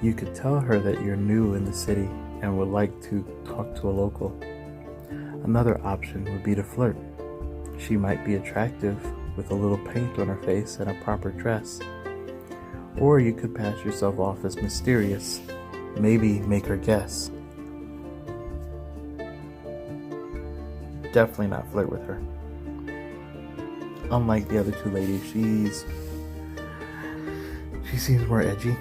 You could tell her that you're new in the city and would like to talk to a local. Another option would be to flirt. She might be attractive with a little paint on her face and a proper dress. Or you could pass yourself off as mysterious, maybe make her guess. Definitely not flirt with her. Unlike the other two ladies, she seems more edgy,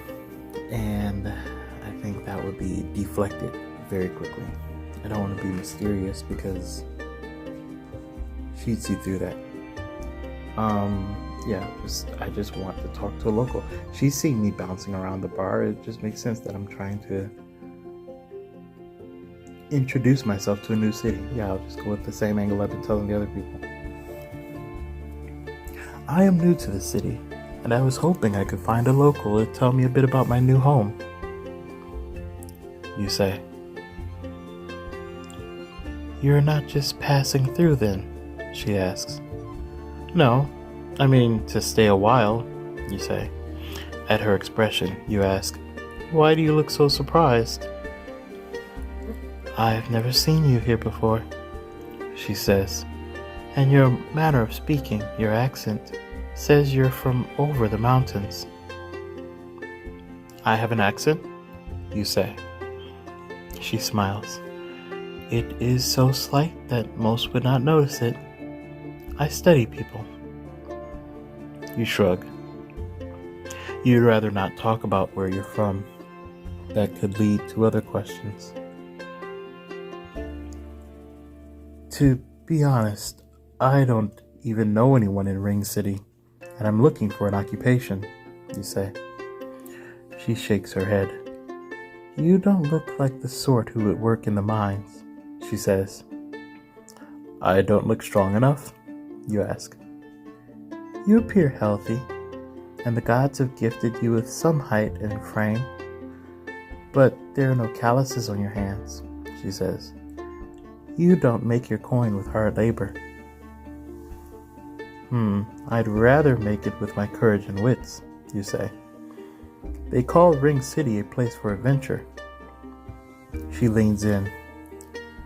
and I think that would be deflected very quickly. I don't want to be mysterious because she'd see through that. I just want to talk to a local. She's seen me bouncing around the bar. It just makes sense that I'm trying to introduce myself to a new city. Yeah, I'll just go with the same angle I've been telling the other people. I am new to the city, and I was hoping I could find a local to tell me a bit about my new home. You say. You're not just passing through then? She asks. No, I mean to stay a while, you say. At her expression, you ask, why do you look so surprised? I've never seen you here before, she says, and your manner of speaking, your accent, Says you're from over the mountains. I have an accent, you say. She smiles. It is so slight that most would not notice it. I study people. You shrug. You'd rather not talk about where you're from. That could lead to other questions. To be honest, I don't even know anyone in Ring City, and I'm looking for an occupation, you say. She shakes her head. You don't look like the sort who would work in the mines, she says. I don't look strong enough, you ask. You appear healthy, and the gods have gifted you with some height and frame, but there are no calluses on your hands, she says. You don't make your coin with hard labor. I'd rather make it with my courage and wits, you say. They call Ring City a place for adventure. She leans in.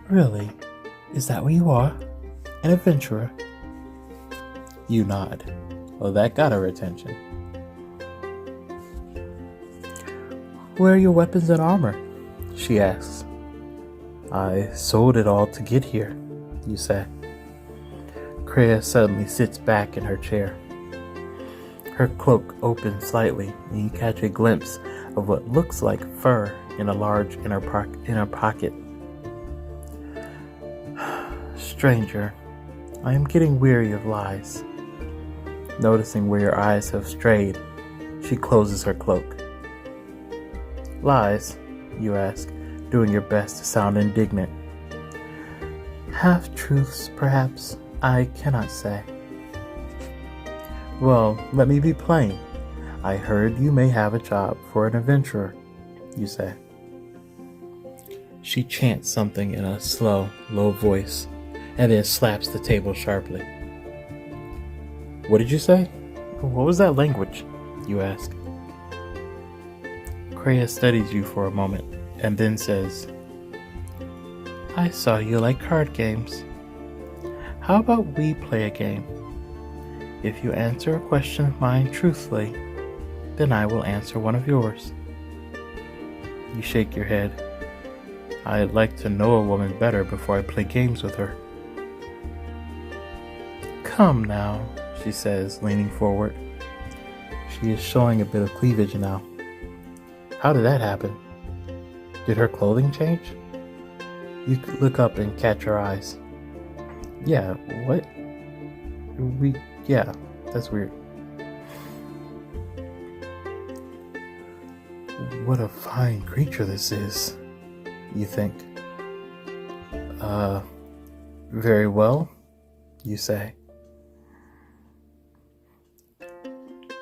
Really? Is that what you are? An adventurer? You nod. Well, that got her attention. Where are your weapons and armor? She asks. I sold it all to get here, you say. Kreia suddenly sits back in her chair. Her cloak opens slightly, and you catch a glimpse of what looks like fur in a large inner pocket. Stranger, I am getting weary of lies. Noticing where your eyes have strayed, she closes her cloak. Lies, you ask, doing your best to sound indignant. Half-truths, perhaps, I cannot say. Well, let me be plain. I heard you may have a job for an adventurer, you say. She chants something in a slow, low voice, and then slaps the table sharply. What did you say? What was that language? You ask. Kreia studies you for a moment, and then says, I saw you like card games. How about we play a game? If you answer a question of mine truthfully, then I will answer one of yours. You shake your head. I'd like to know a woman better before I play games with her. Come now, she says, leaning forward. She is showing a bit of cleavage now. How did that happen? Did her clothing change? You look up and catch her eyes. Yeah, what? Yeah, that's weird. What a fine creature this is, you think. Very well, you say.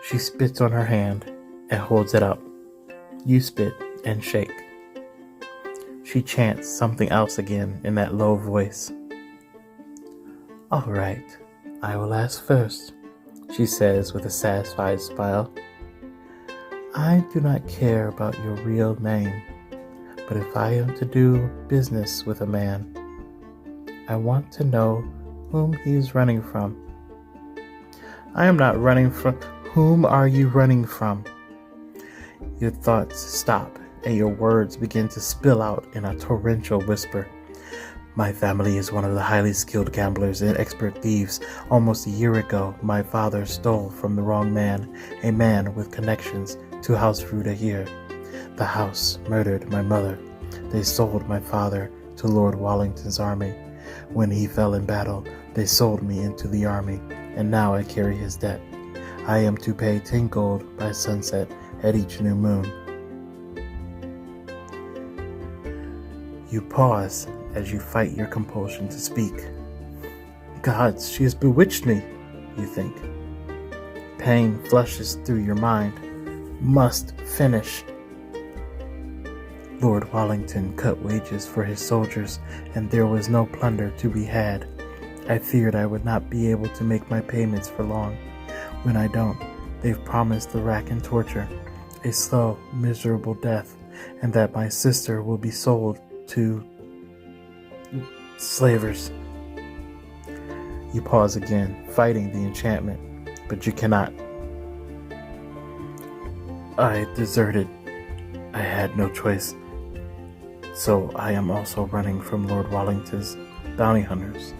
She spits on her hand and holds it up. You spit and shake. She chants something else again in that low voice. All right, I will ask first, she says with a satisfied smile. I do not care about your real name, but if I am to do business with a man, I want to know whom he is running from. I am not running from. Whom are you running from? Your thoughts stop and your words begin to spill out in a torrential whisper. My family is one of the highly skilled gamblers and expert thieves. Almost a year ago, my father stole from the wrong man, a man with connections to House Ruda here. The house murdered my mother. They sold my father to Lord Wallington's army. When he fell in battle, they sold me into the army, and now I carry his debt. I am to pay 10 gold by sunset at each new moon. You pause as you fight your compulsion to speak. Gods, she has bewitched me, you think. Pain flushes through your mind. Must finish. Lord Wallington cut wages for his soldiers, and there was no plunder to be had. I feared I would not be able to make my payments for long. When I don't, they've promised the rack and torture, a slow, miserable death, and that my sister will be sold to slavers. You pause again, fighting the enchantment. but you cannot. I deserted. I had no choice. So I am also running from Lord Wallington's bounty hunters.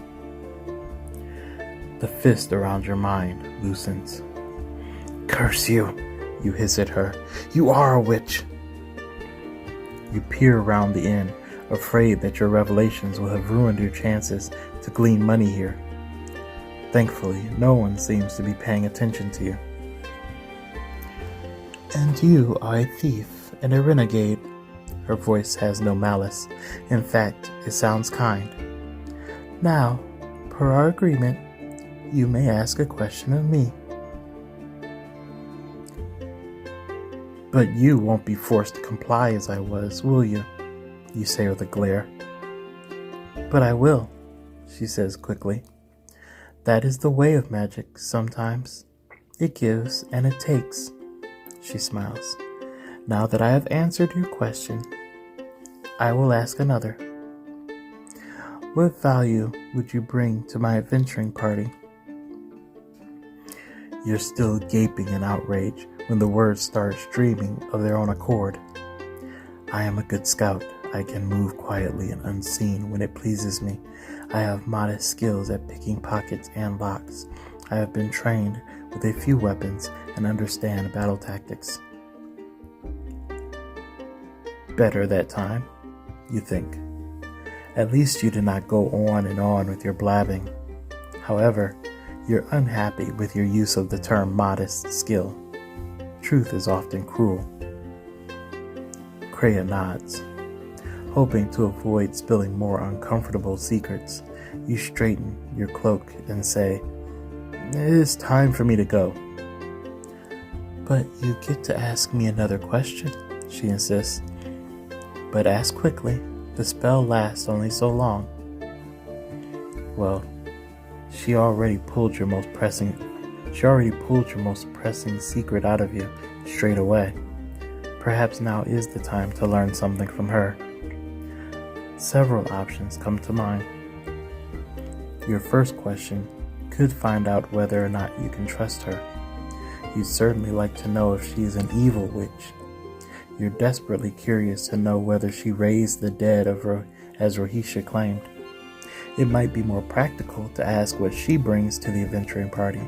The fist around your mind loosens. Curse you, you hiss at her. You are a witch. You peer around the inn, afraid that your revelations will have ruined your chances to glean money here. Thankfully, no one seems to be paying attention to you. And you are a thief and a renegade. Her voice has no malice. In fact, it sounds kind. Now, per our agreement, you may ask a question of me. But you won't be forced to comply as I was, will you? You say with a glare. But I will, she says quickly. That is the way of magic sometimes. It gives and it takes. She smiles. Now that I have answered your question, I will ask another. What value would you bring to my adventuring party? You're still gaping in outrage when the words start streaming of their own accord. I am a good scout. I can move quietly and unseen when it pleases me. I have modest skills at picking pockets and locks. I have been trained with a few weapons and understand battle tactics. Better that time, you think. At least you did not go on and on with your blabbing. However, you're unhappy with your use of the term modest skill. Truth is often cruel. Kreia nods. Hoping to avoid spilling more uncomfortable secrets, you straighten your cloak and say, It is time for me to go. But you get to ask me another question, she insists. But ask quickly. The spell lasts only so long. Well, she already pulled your most pressing secret out of you straight away. Perhaps now is the time to learn something from her. Several options come to mind. Your first question could find out whether or not you can trust her. You'd certainly like to know if she's an evil witch. You're desperately curious to know whether she raised the dead as Rohisha claimed. It might be more practical to ask what she brings to the adventuring party.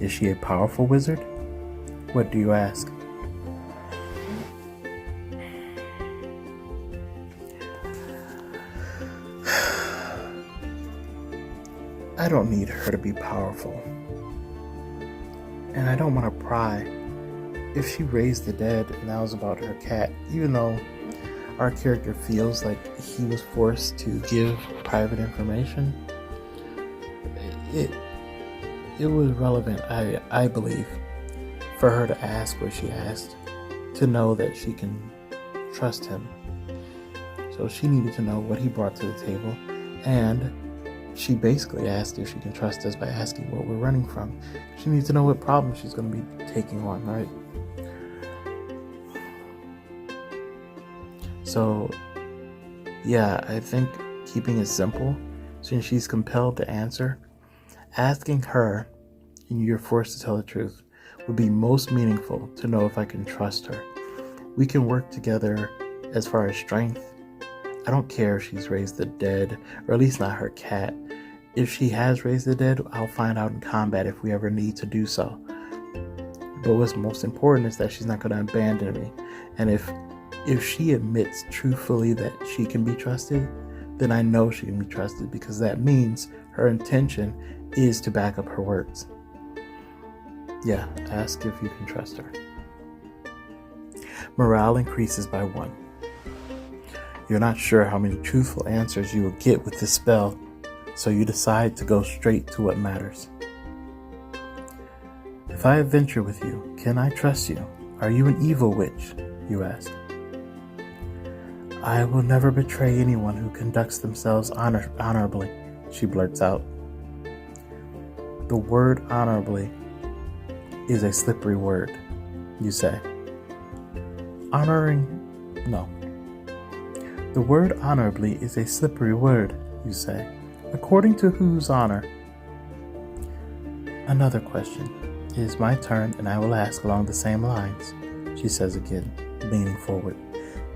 Is she a powerful wizard? What do you ask? I don't need her to be powerful. And I don't want to pry. If she raised the dead and that was about her cat, even though our character feels like he was forced to give private information, it was relevant, I believe, for her to ask what she asked, to know that she can trust him. So she needed to know what he brought to the table, and she basically asked if she can trust us by asking what we're running from. She needs to know what problem she's going to be taking on, right? So, yeah, I think keeping it simple, since she's compelled to answer, asking her, and you're forced to tell the truth, would be most meaningful to know if I can trust her. We can work together as far as strength. I don't care if she's raised the dead, or at least not her cat. If she has raised the dead, I'll find out in combat if we ever need to do so. But what's most important is that she's not going to abandon me. And if she admits truthfully that she can be trusted, then I know she can be trusted, because that means her intention is to back up her words. Yeah, ask if you can trust her. Morale increases by 1. You're not sure how many truthful answers you will get with this spell, so you decide to go straight to what matters. If I adventure with you, can I trust you? Are you an evil witch? You ask. I will never betray anyone who conducts themselves honorably, she blurts out. The word honorably is a slippery word, you say. The word honorably is a slippery word, you say. According to whose honor? Another question. It is my turn, and I will ask along the same lines, she says again, leaning forward.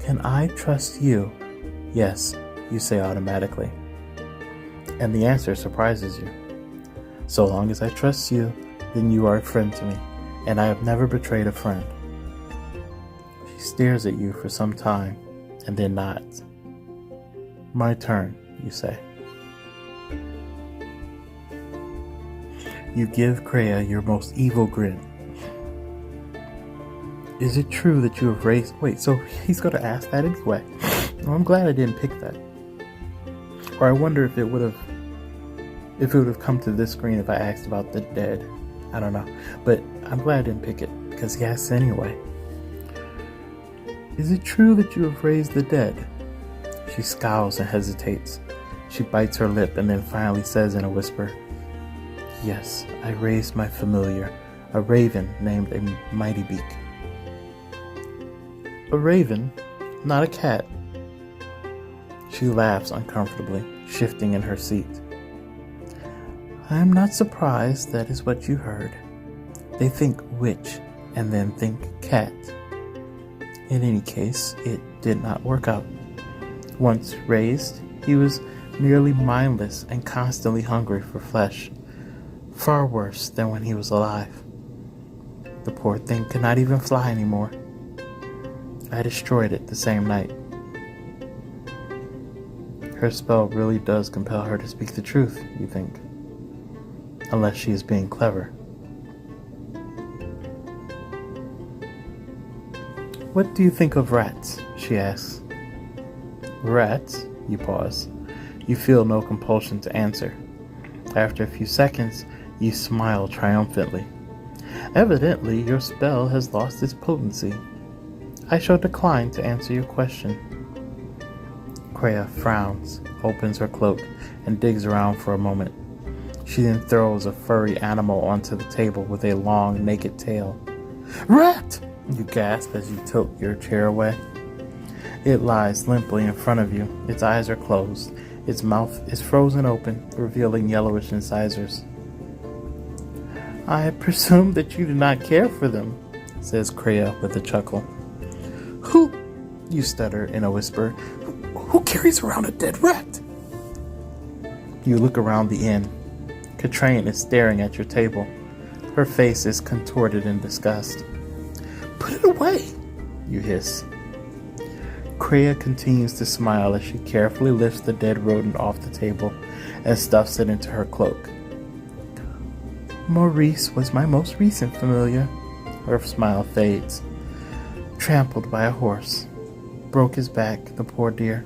Can I trust you? Yes, you say automatically. And the answer surprises you. So long as I trust you, then you are a friend to me, and I have never betrayed a friend. She stares at you for some time, and then nods. My turn, you say. You give Kreia your most evil grin. Is it true that you have raised... Wait, so he's going to ask that anyway. Well, I'm glad I didn't pick that. Or I wonder if it would have come to this screen if I asked about the dead. I don't know. But I'm glad I didn't pick it, because he asks anyway. Is it true that you have raised the dead? She scowls and hesitates. She bites her lip and then finally says in a whisper, Yes, I raised my familiar, a raven named a Mighty Beak. A raven, not a cat. She laughs uncomfortably, shifting in her seat. I am not surprised that is what you heard. They think witch and then think cat. In any case, it did not work out. Once raised, he was nearly mindless and constantly hungry for flesh. Far worse than when he was alive. The poor thing could not even fly anymore. I destroyed it the same night. Her spell really does compel her to speak the truth, you think. Unless she is being clever. What do you think of rats? She asks. Rats? You pause. You feel no compulsion to answer. After a few seconds, you smile triumphantly. Evidently, your spell has lost its potency. I shall decline to answer your question. Kreia frowns, opens her cloak, and digs around for a moment. She then throws a furry animal onto the table with a long, naked tail. Rat! You gasp as you tilt your chair away. It lies limply in front of you. Its eyes are closed. Its mouth is frozen open, revealing yellowish incisors. I presume that you do not care for them, says Kreia with a chuckle. Who? You stutter in a whisper. Who carries around a dead rat? You look around the inn. Katrine is staring at your table. Her face is contorted in disgust. Put it away, you hiss. Kreia continues to smile as she carefully lifts the dead rodent off the table and stuffs it into her cloak. Maurice was my most recent familiar. Her smile fades. Trampled by a horse. Broke his back, the poor dear.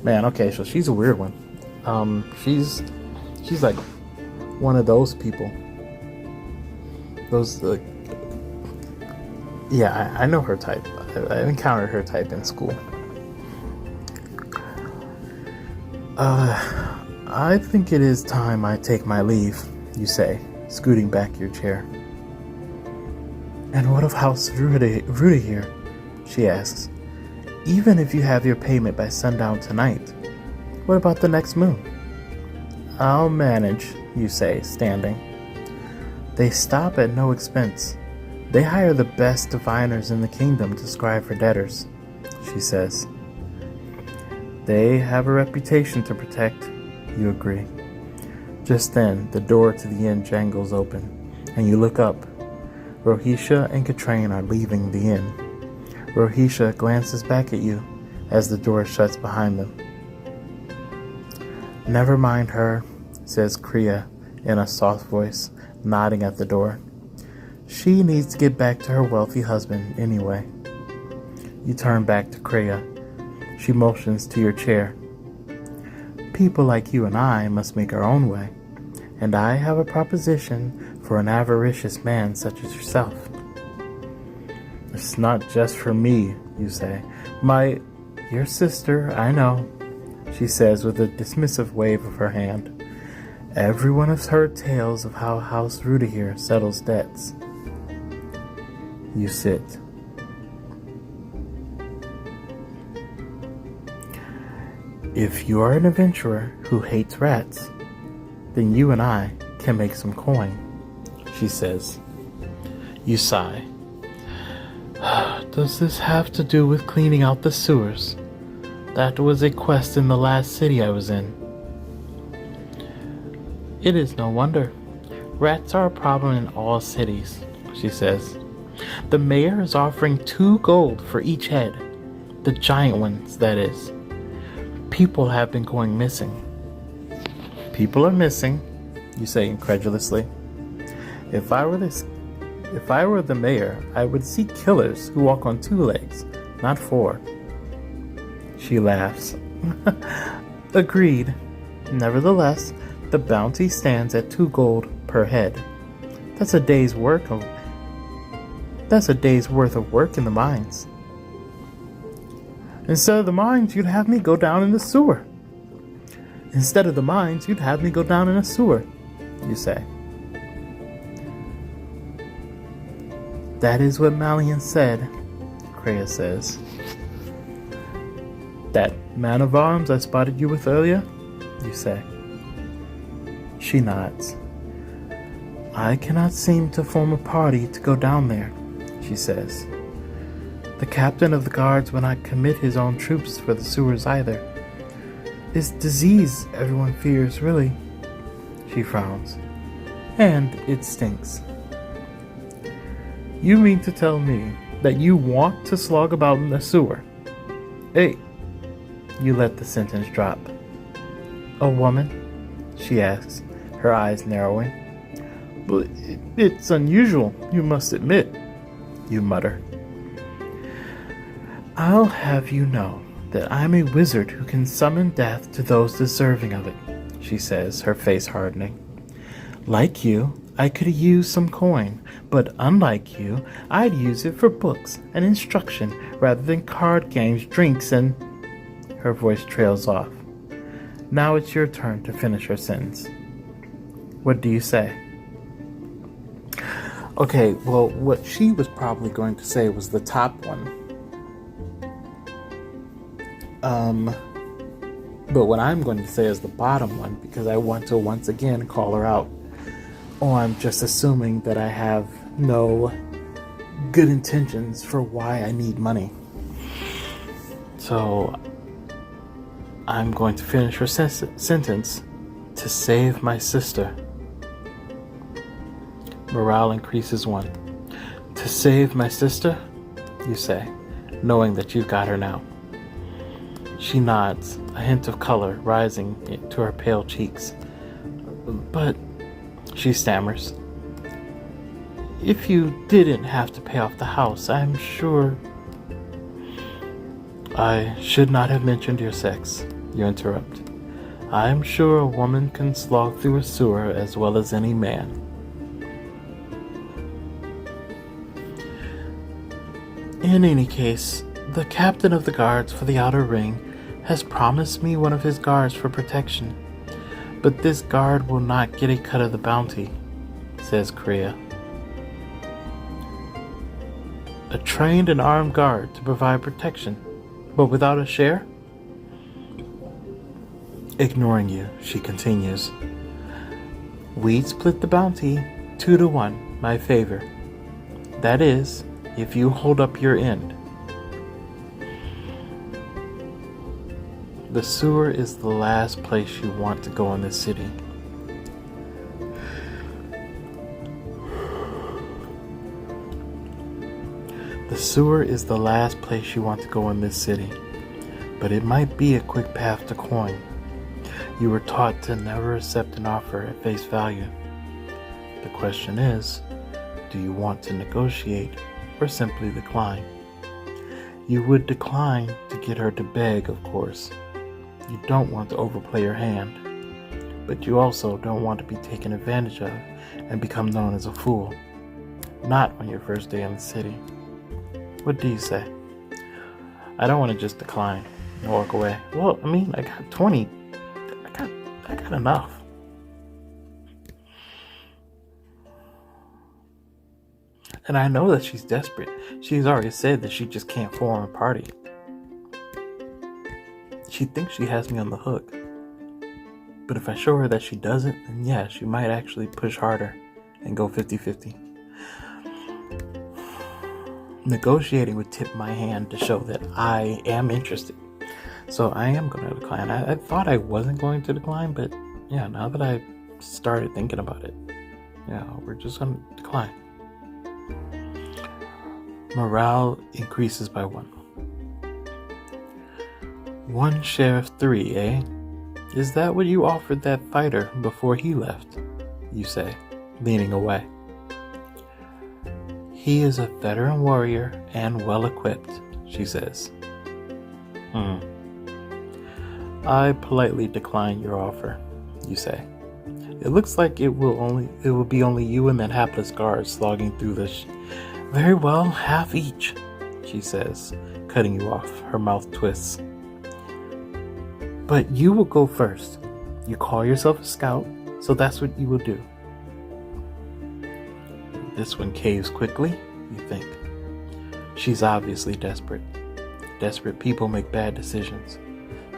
Man, okay, so she's a weird one. She's like one of those people. Those, yeah, I know her type. I encountered her type in school. I think it is time I take my leave, you say, scooting back your chair. And what of House Ruda here? She asks. Even if you have your payment by sundown tonight, what about the next moon? I'll manage, you say, standing. They stop at no expense. They hire the best diviners in the kingdom to scribe for debtors, she says. They have a reputation to protect, you agree. Just then, the door to the inn jangles open, and you look up. Rohisha and Katrine are leaving the inn. Rohisha glances back at you as the door shuts behind them. Never mind her, says Kreia in a soft voice, nodding at the door. She needs to get back to her wealthy husband anyway. You turn back to Kreia. She motions to your chair. People like you and I must make our own way, and I have a proposition for an avaricious man such as yourself. It's not just for me, you say. Your sister, I know, she says with a dismissive wave of her hand. Everyone has heard tales of how House Rudahir settles debts. You sit. If you are an adventurer who hates rats, then you and I can make some coin, she says. You sigh. Does this have to do with cleaning out the sewers? That was a quest in the last city I was in. It is no wonder. Rats are a problem in all cities, she says. The mayor is offering 2 gold for each head. The giant ones, that is. People have been going missing. People are missing, you say incredulously. If I were the mayor, I would seek killers who walk on 2 legs, not 4. She laughs. Agreed. Nevertheless, the bounty stands at 2 gold per head. That's a day's worth of work in the mines. Instead of the mines, you'd have me go down in the sewer. Instead of the mines, you'd have me go down in a sewer, you say. That is what Malian said, Kreia says. That man of arms I spotted you with earlier, you say. She nods. I cannot seem to form a party to go down there, she says. The captain of the guards will not commit his own troops for the sewers either. This disease everyone fears, really. She frowns. And it stinks. You mean to tell me that you want to slog about in the sewer? Hey, you let the sentence drop. A woman? She asks, her eyes narrowing. But it's unusual, you must admit, you mutter. I'll have you know that I'm a wizard who can summon death to those deserving of it, she says, her face hardening. Like you, I could use some coin, but unlike you, I'd use it for books and instruction rather than card games, drinks, and... Her voice trails off. Now it's your turn to finish her sentence. What do you say? Okay, well, what she was probably going to say was the top one. But what I'm going to say is the bottom one, because I want to once again call her out on just assuming that I have no good intentions for why I need money. So I'm going to finish her sentence to save my sister. Morale increases 1. To save my sister, you say, knowing that you've got her now. She nods, a hint of color rising to her pale cheeks. But, she stammers, if you didn't have to pay off the house, I'm sure... I should not have mentioned your sex, you interrupt. I'm sure a woman can slog through a sewer as well as any man. In any case, the captain of the guards for the outer ring has promised me one of his guards for protection. But this guard will not get a cut of the bounty, says Kreia. A trained and armed guard to provide protection, but without a share? Ignoring you, she continues. We'd split the bounty 2-1, my favor. That is, if you hold up your end. The sewer is the last place you want to go in this city. The sewer is the last place you want to go in this city, but it might be a quick path to coin. You were taught to never accept an offer at face value. The question is, do you want to negotiate or simply decline? You would decline to get her to beg, of course. You don't want to overplay your hand, but you also don't want to be taken advantage of and become known as a fool. Not on your first day in the city. What do you say? I don't want to just decline and walk away. Well, I mean, I got 20. I got enough. And I know that she's desperate. She's already said that she just can't form a party. She thinks she has me on the hook. But if I show her that she doesn't, then yeah, she might actually push harder and go 50-50. negotiating would tip my hand to show that I am interested. So I am going to decline. I thought I wasn't going to decline, but yeah, now that I started thinking about it, yeah, we're just going to decline. Morale increases by 1. 1 share of 3, eh? Is that what you offered that fighter before he left? You say, leaning away. He is a veteran warrior and well equipped, she says. I politely decline your offer, you say. It looks like it will be only you and that hapless guard slogging through this. Very well, half each, she says, cutting you off. Her mouth twists. But you will go first. You call yourself a scout, so that's what you will do. This one caves quickly, you think. She's obviously desperate. Desperate people make bad decisions.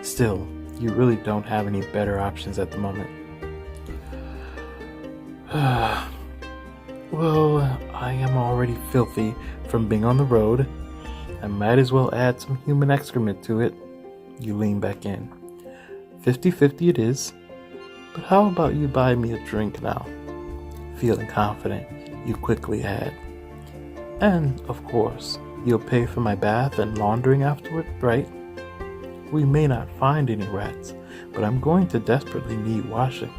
Still, you really don't have any better options at the moment. Well, I am already filthy from being on the road. I might as well add some human excrement to it. You lean back in. 50-50 it is. But how about you buy me a drink now? Feeling confident, you quickly add. And, of course, you'll pay for my bath and laundering afterward, right? We may not find any rats, but I'm going to desperately need washing.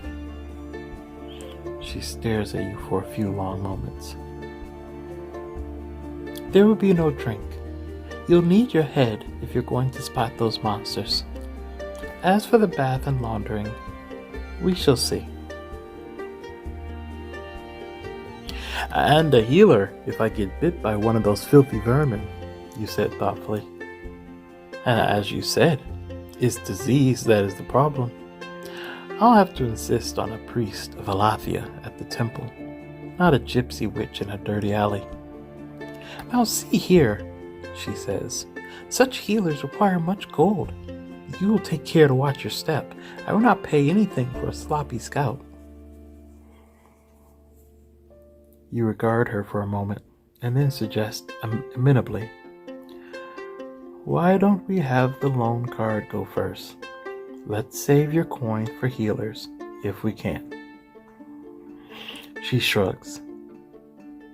She stares at you for a few long moments. There will be no drink. You'll need your head if you're going to spot those monsters. As for the bath and laundering, we shall see. And a healer if I get bit by one of those filthy vermin, you said thoughtfully. And as you said, it's disease that is the problem. I'll have to insist on a priest of Elathia at the temple, not a gypsy witch in a dirty alley. Now see here, she says, such healers require much gold. You will take care to watch your step. I will not pay anything for a sloppy scout. You regard her for a moment, and then suggest amenably, why don't we have the lone card go first? Let's save your coin for healers, if we can. She shrugs.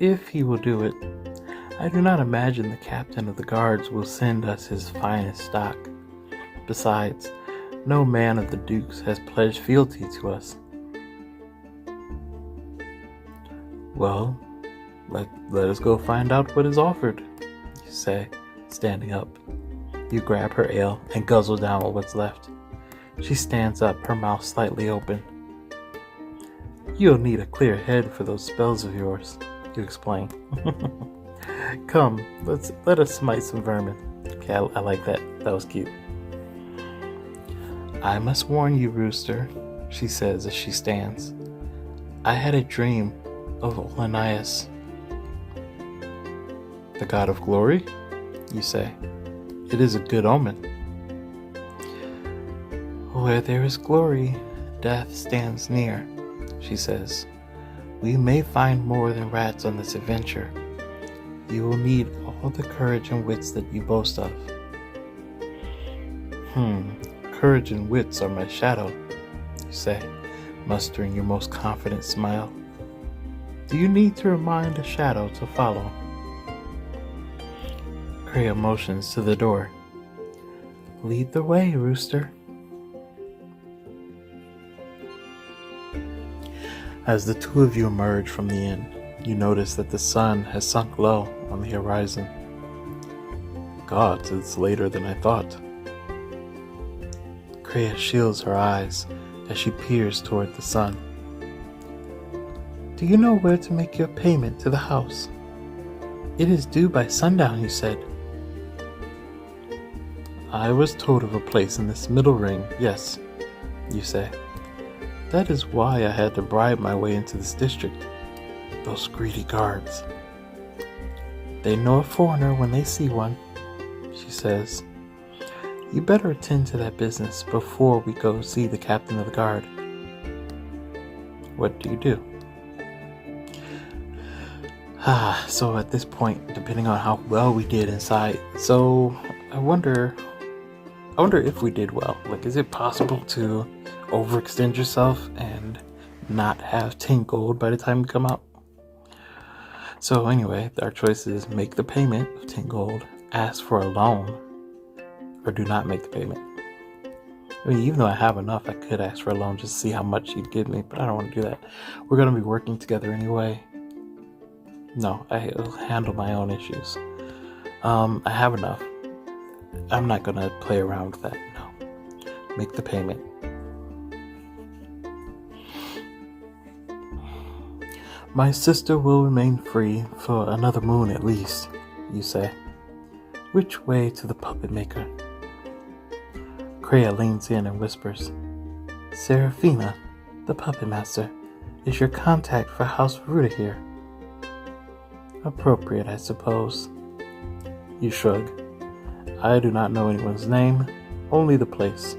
If he will do it, I do not imagine the captain of the guards will send us his finest stock. Besides, no man of the Duke's has pledged fealty to us. Well, let us go find out what is offered, you say, standing up. You grab her ale and guzzle down what's left. She stands up, her mouth slightly open. You'll need a clear head for those spells of yours, you explain. Come, let us smite some vermin. Okay, I like that. That was cute. I must warn you, Rooster, she says as she stands. I had a dream of Olanias. The god of glory, you say. It is a good omen. Where there is glory, death stands near, she says. We may find more than rats on this adventure. You will need all the courage and wits that you boast of. Courage and wits are my shadow, you say, mustering your most confident smile. Do you need to remind a shadow to follow? Kreia motions to the door. Lead the way, Rooster. As the two of you emerge from the inn, you notice that the sun has sunk low on the horizon. Gods, it's later than I thought. Kreia shields her eyes as she peers toward the sun. Do you know where to make your payment to the house? It is due by sundown, you said. I was told of a place in this middle ring, yes, you say. That is why I had to bribe my way into this district. Those greedy guards. They know a foreigner when they see one, she says. You better attend to that business before we go see the captain of the guard. What do you do? So at this point, depending on how well we did inside, so I wonder if we did well. Like, is it possible to overextend yourself and not have 10 gold by the time you come out? So anyway, our choice is make the payment of 10 gold, ask for a loan, or do not make the payment. I mean, even though I have enough, I could ask for a loan just to see how much you'd give me, but I don't want to do that. We're going to be working together anyway. No, I'll handle my own issues. I have enough. I'm not going to play around with that. No. Make the payment. My sister will remain free for another moon at least, you say. Which way to the puppet maker? Kreia leans in and whispers, Seraphina, the puppet master, is your contact for House Veruda here. Appropriate, I suppose. You shrug. I do not know anyone's name, only the place.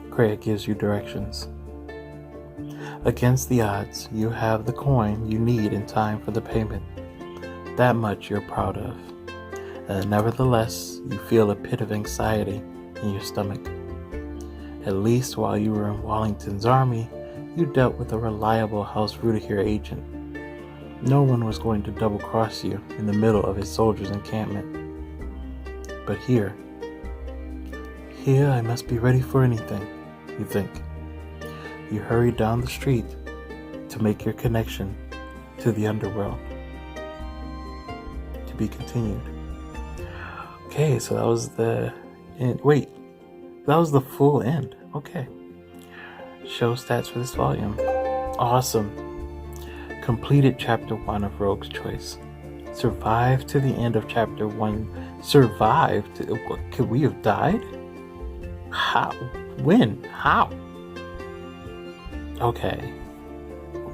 Kreia gives you directions. Against the odds, you have the coin you need in time for the payment. That much you're proud of. Nevertheless, you feel a pit of anxiety in your stomach. At least while you were in Wallington's army, you dealt with a reliable House Veruda agent. No one was going to double-cross you in the middle of a soldier's encampment. But here I must be ready for anything, you think. You hurry down the street to make your connection to the underworld. To be continued. Okay, so that was the end. Wait, that was the full end. Okay. Show stats for this volume. Awesome. Completed chapter 1 of Rogue's Choice. Survived to the end of chapter 1. Survived? Could we have died? How? When? How? Okay.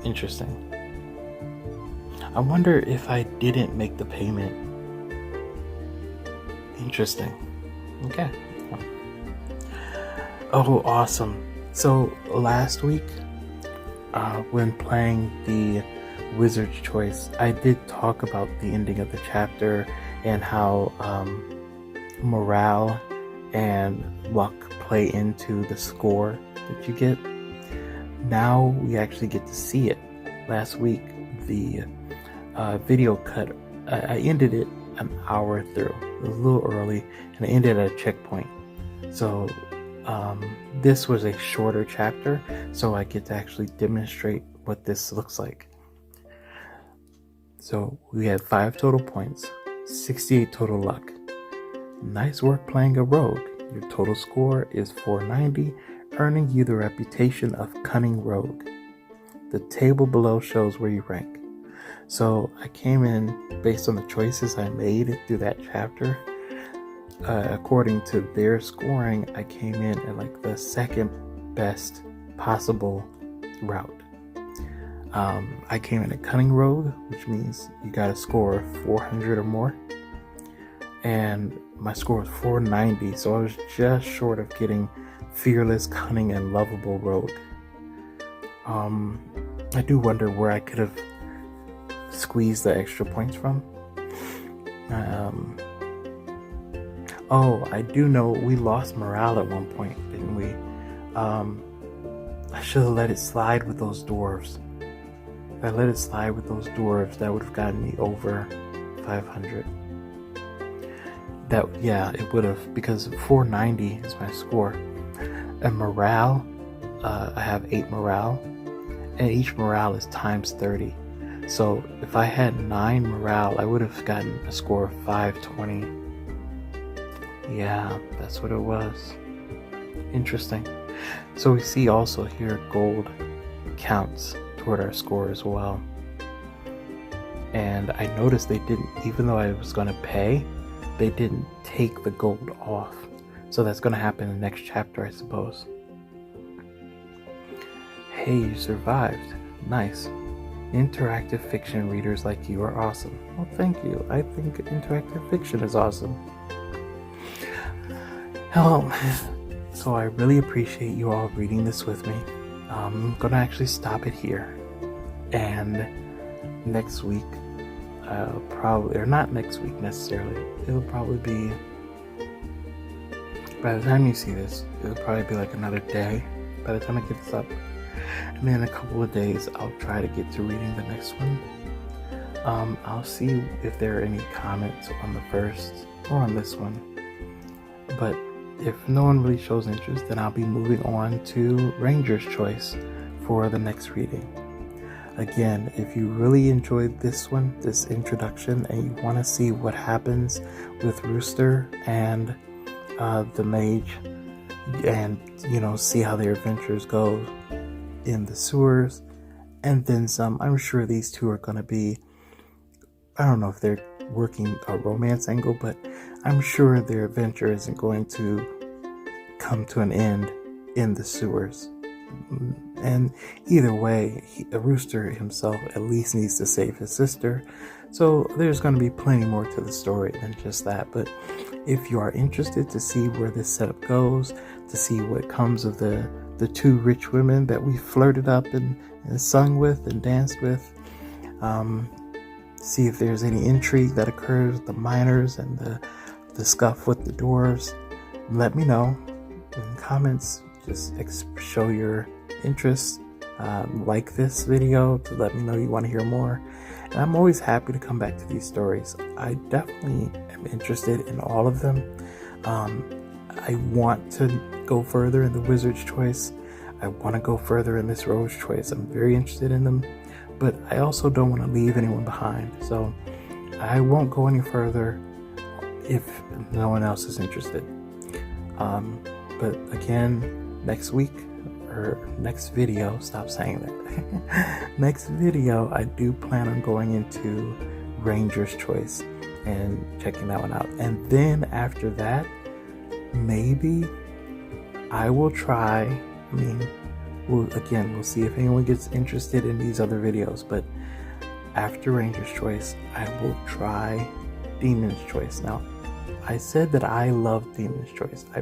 Interesting. I wonder if I didn't make the payment. Interesting. Okay. Oh, awesome. So last week, when playing the Wizard's Choice, I did talk about the ending of the chapter and how morale and luck play into the score that you get. Now we actually get to see it. Last week, the video cut, I ended it an hour through. It was a little early, and I ended at a checkpoint. So this was a shorter chapter, so I get to actually demonstrate what this looks like. So we had 5 total points, 68 total luck. Nice work playing a rogue. Your total score is 490, earning you the reputation of cunning rogue. The table below shows where you rank. So I came in based on the choices I made through that chapter. According to their scoring, I came in at like the second best possible route. I came in a cunning rogue, which means you got a score of 400 or more. And my score was 490, so I was just short of getting fearless, cunning, and lovable rogue. I do wonder where I could have squeezed the extra points from. I do know we lost morale at one point, didn't we? I should have let it slide with those dwarves. If I let it slide with those dwarves, that would have gotten me over 500. It would have, because 490 is my score. And morale, I have 8 morale, and each morale is times 30. So if I had 9 morale, I would have gotten a score of 520. Yeah, that's what it was. Interesting. So we see also here gold counts toward our score as well. And I noticed they didn't, even though I was going to pay, they didn't take the gold off. So that's going to happen in the next chapter, I suppose. Hey, you survived. Nice. Interactive fiction readers like you are awesome. Well, thank you. I think interactive fiction is awesome. Hello. So I really appreciate you all reading this with me. I'm going to actually stop it here. And next week, probably, or not next week necessarily, it'll probably be, by the time you see this, it'll probably be like another day by the time I get this up. And then in a couple of days, I'll try to get to reading the next one. I'll see if there are any comments on the first or on this one. But if no one really shows interest, then I'll be moving on to Ranger's Choice for the next reading. Again, if you really enjoyed this one, this introduction, and you want to see what happens with Rooster and the mage, and see how their adventures go in the sewers, and then some, I'm sure these two are going to be, I don't know if they're working a romance angle, but I'm sure their adventure isn't going to come to an end in the sewers. And either way, Rooster himself at least needs to save his sister, so there's going to be plenty more to the story than just that. But if you are interested to see where this setup goes, to see what comes of the two rich women that we flirted up and sung with and danced with, see if there's any intrigue that occurs with the miners and the scuff with the dwarves, let me know in the comments. Just show your interest, like this video to let me know you want to hear more. And I'm always happy to come back to these stories. I definitely am interested in all of them. I want to go further in the Wizard's Choice. I want to go further in this Rogue's Choice. I'm very interested in them, but I also don't want to leave anyone behind. So I won't go any further if no one else is interested. But again, next week, or next video, stop saying that. Next video, I do plan on going into Ranger's Choice and checking that one out. And then after that, maybe I will try, we'll see if anyone gets interested in these other videos, but after Ranger's Choice, I will try Demon's Choice. Now, I said that I love Demon's Choice. I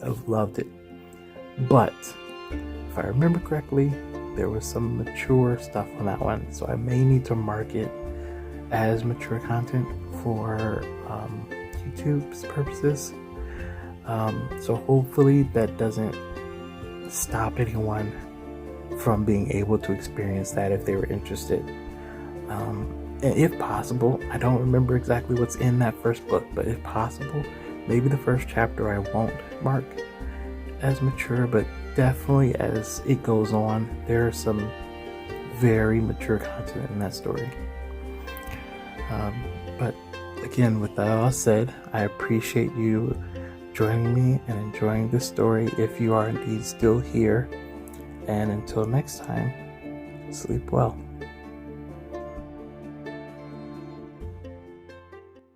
have loved it. But if I remember correctly, there was some mature stuff on that one, so I may need to mark it as mature content for YouTube's purposes. So hopefully that doesn't stop anyone from being able to experience that if they were interested. And if possible, I don't remember exactly what's in that first book, but if possible, maybe the first chapter I won't mark as mature, but definitely as it goes on, there are some very mature content in that story. But again, with that all said, I appreciate you joining me and enjoying this story if you are indeed still here. And until next time, sleep well.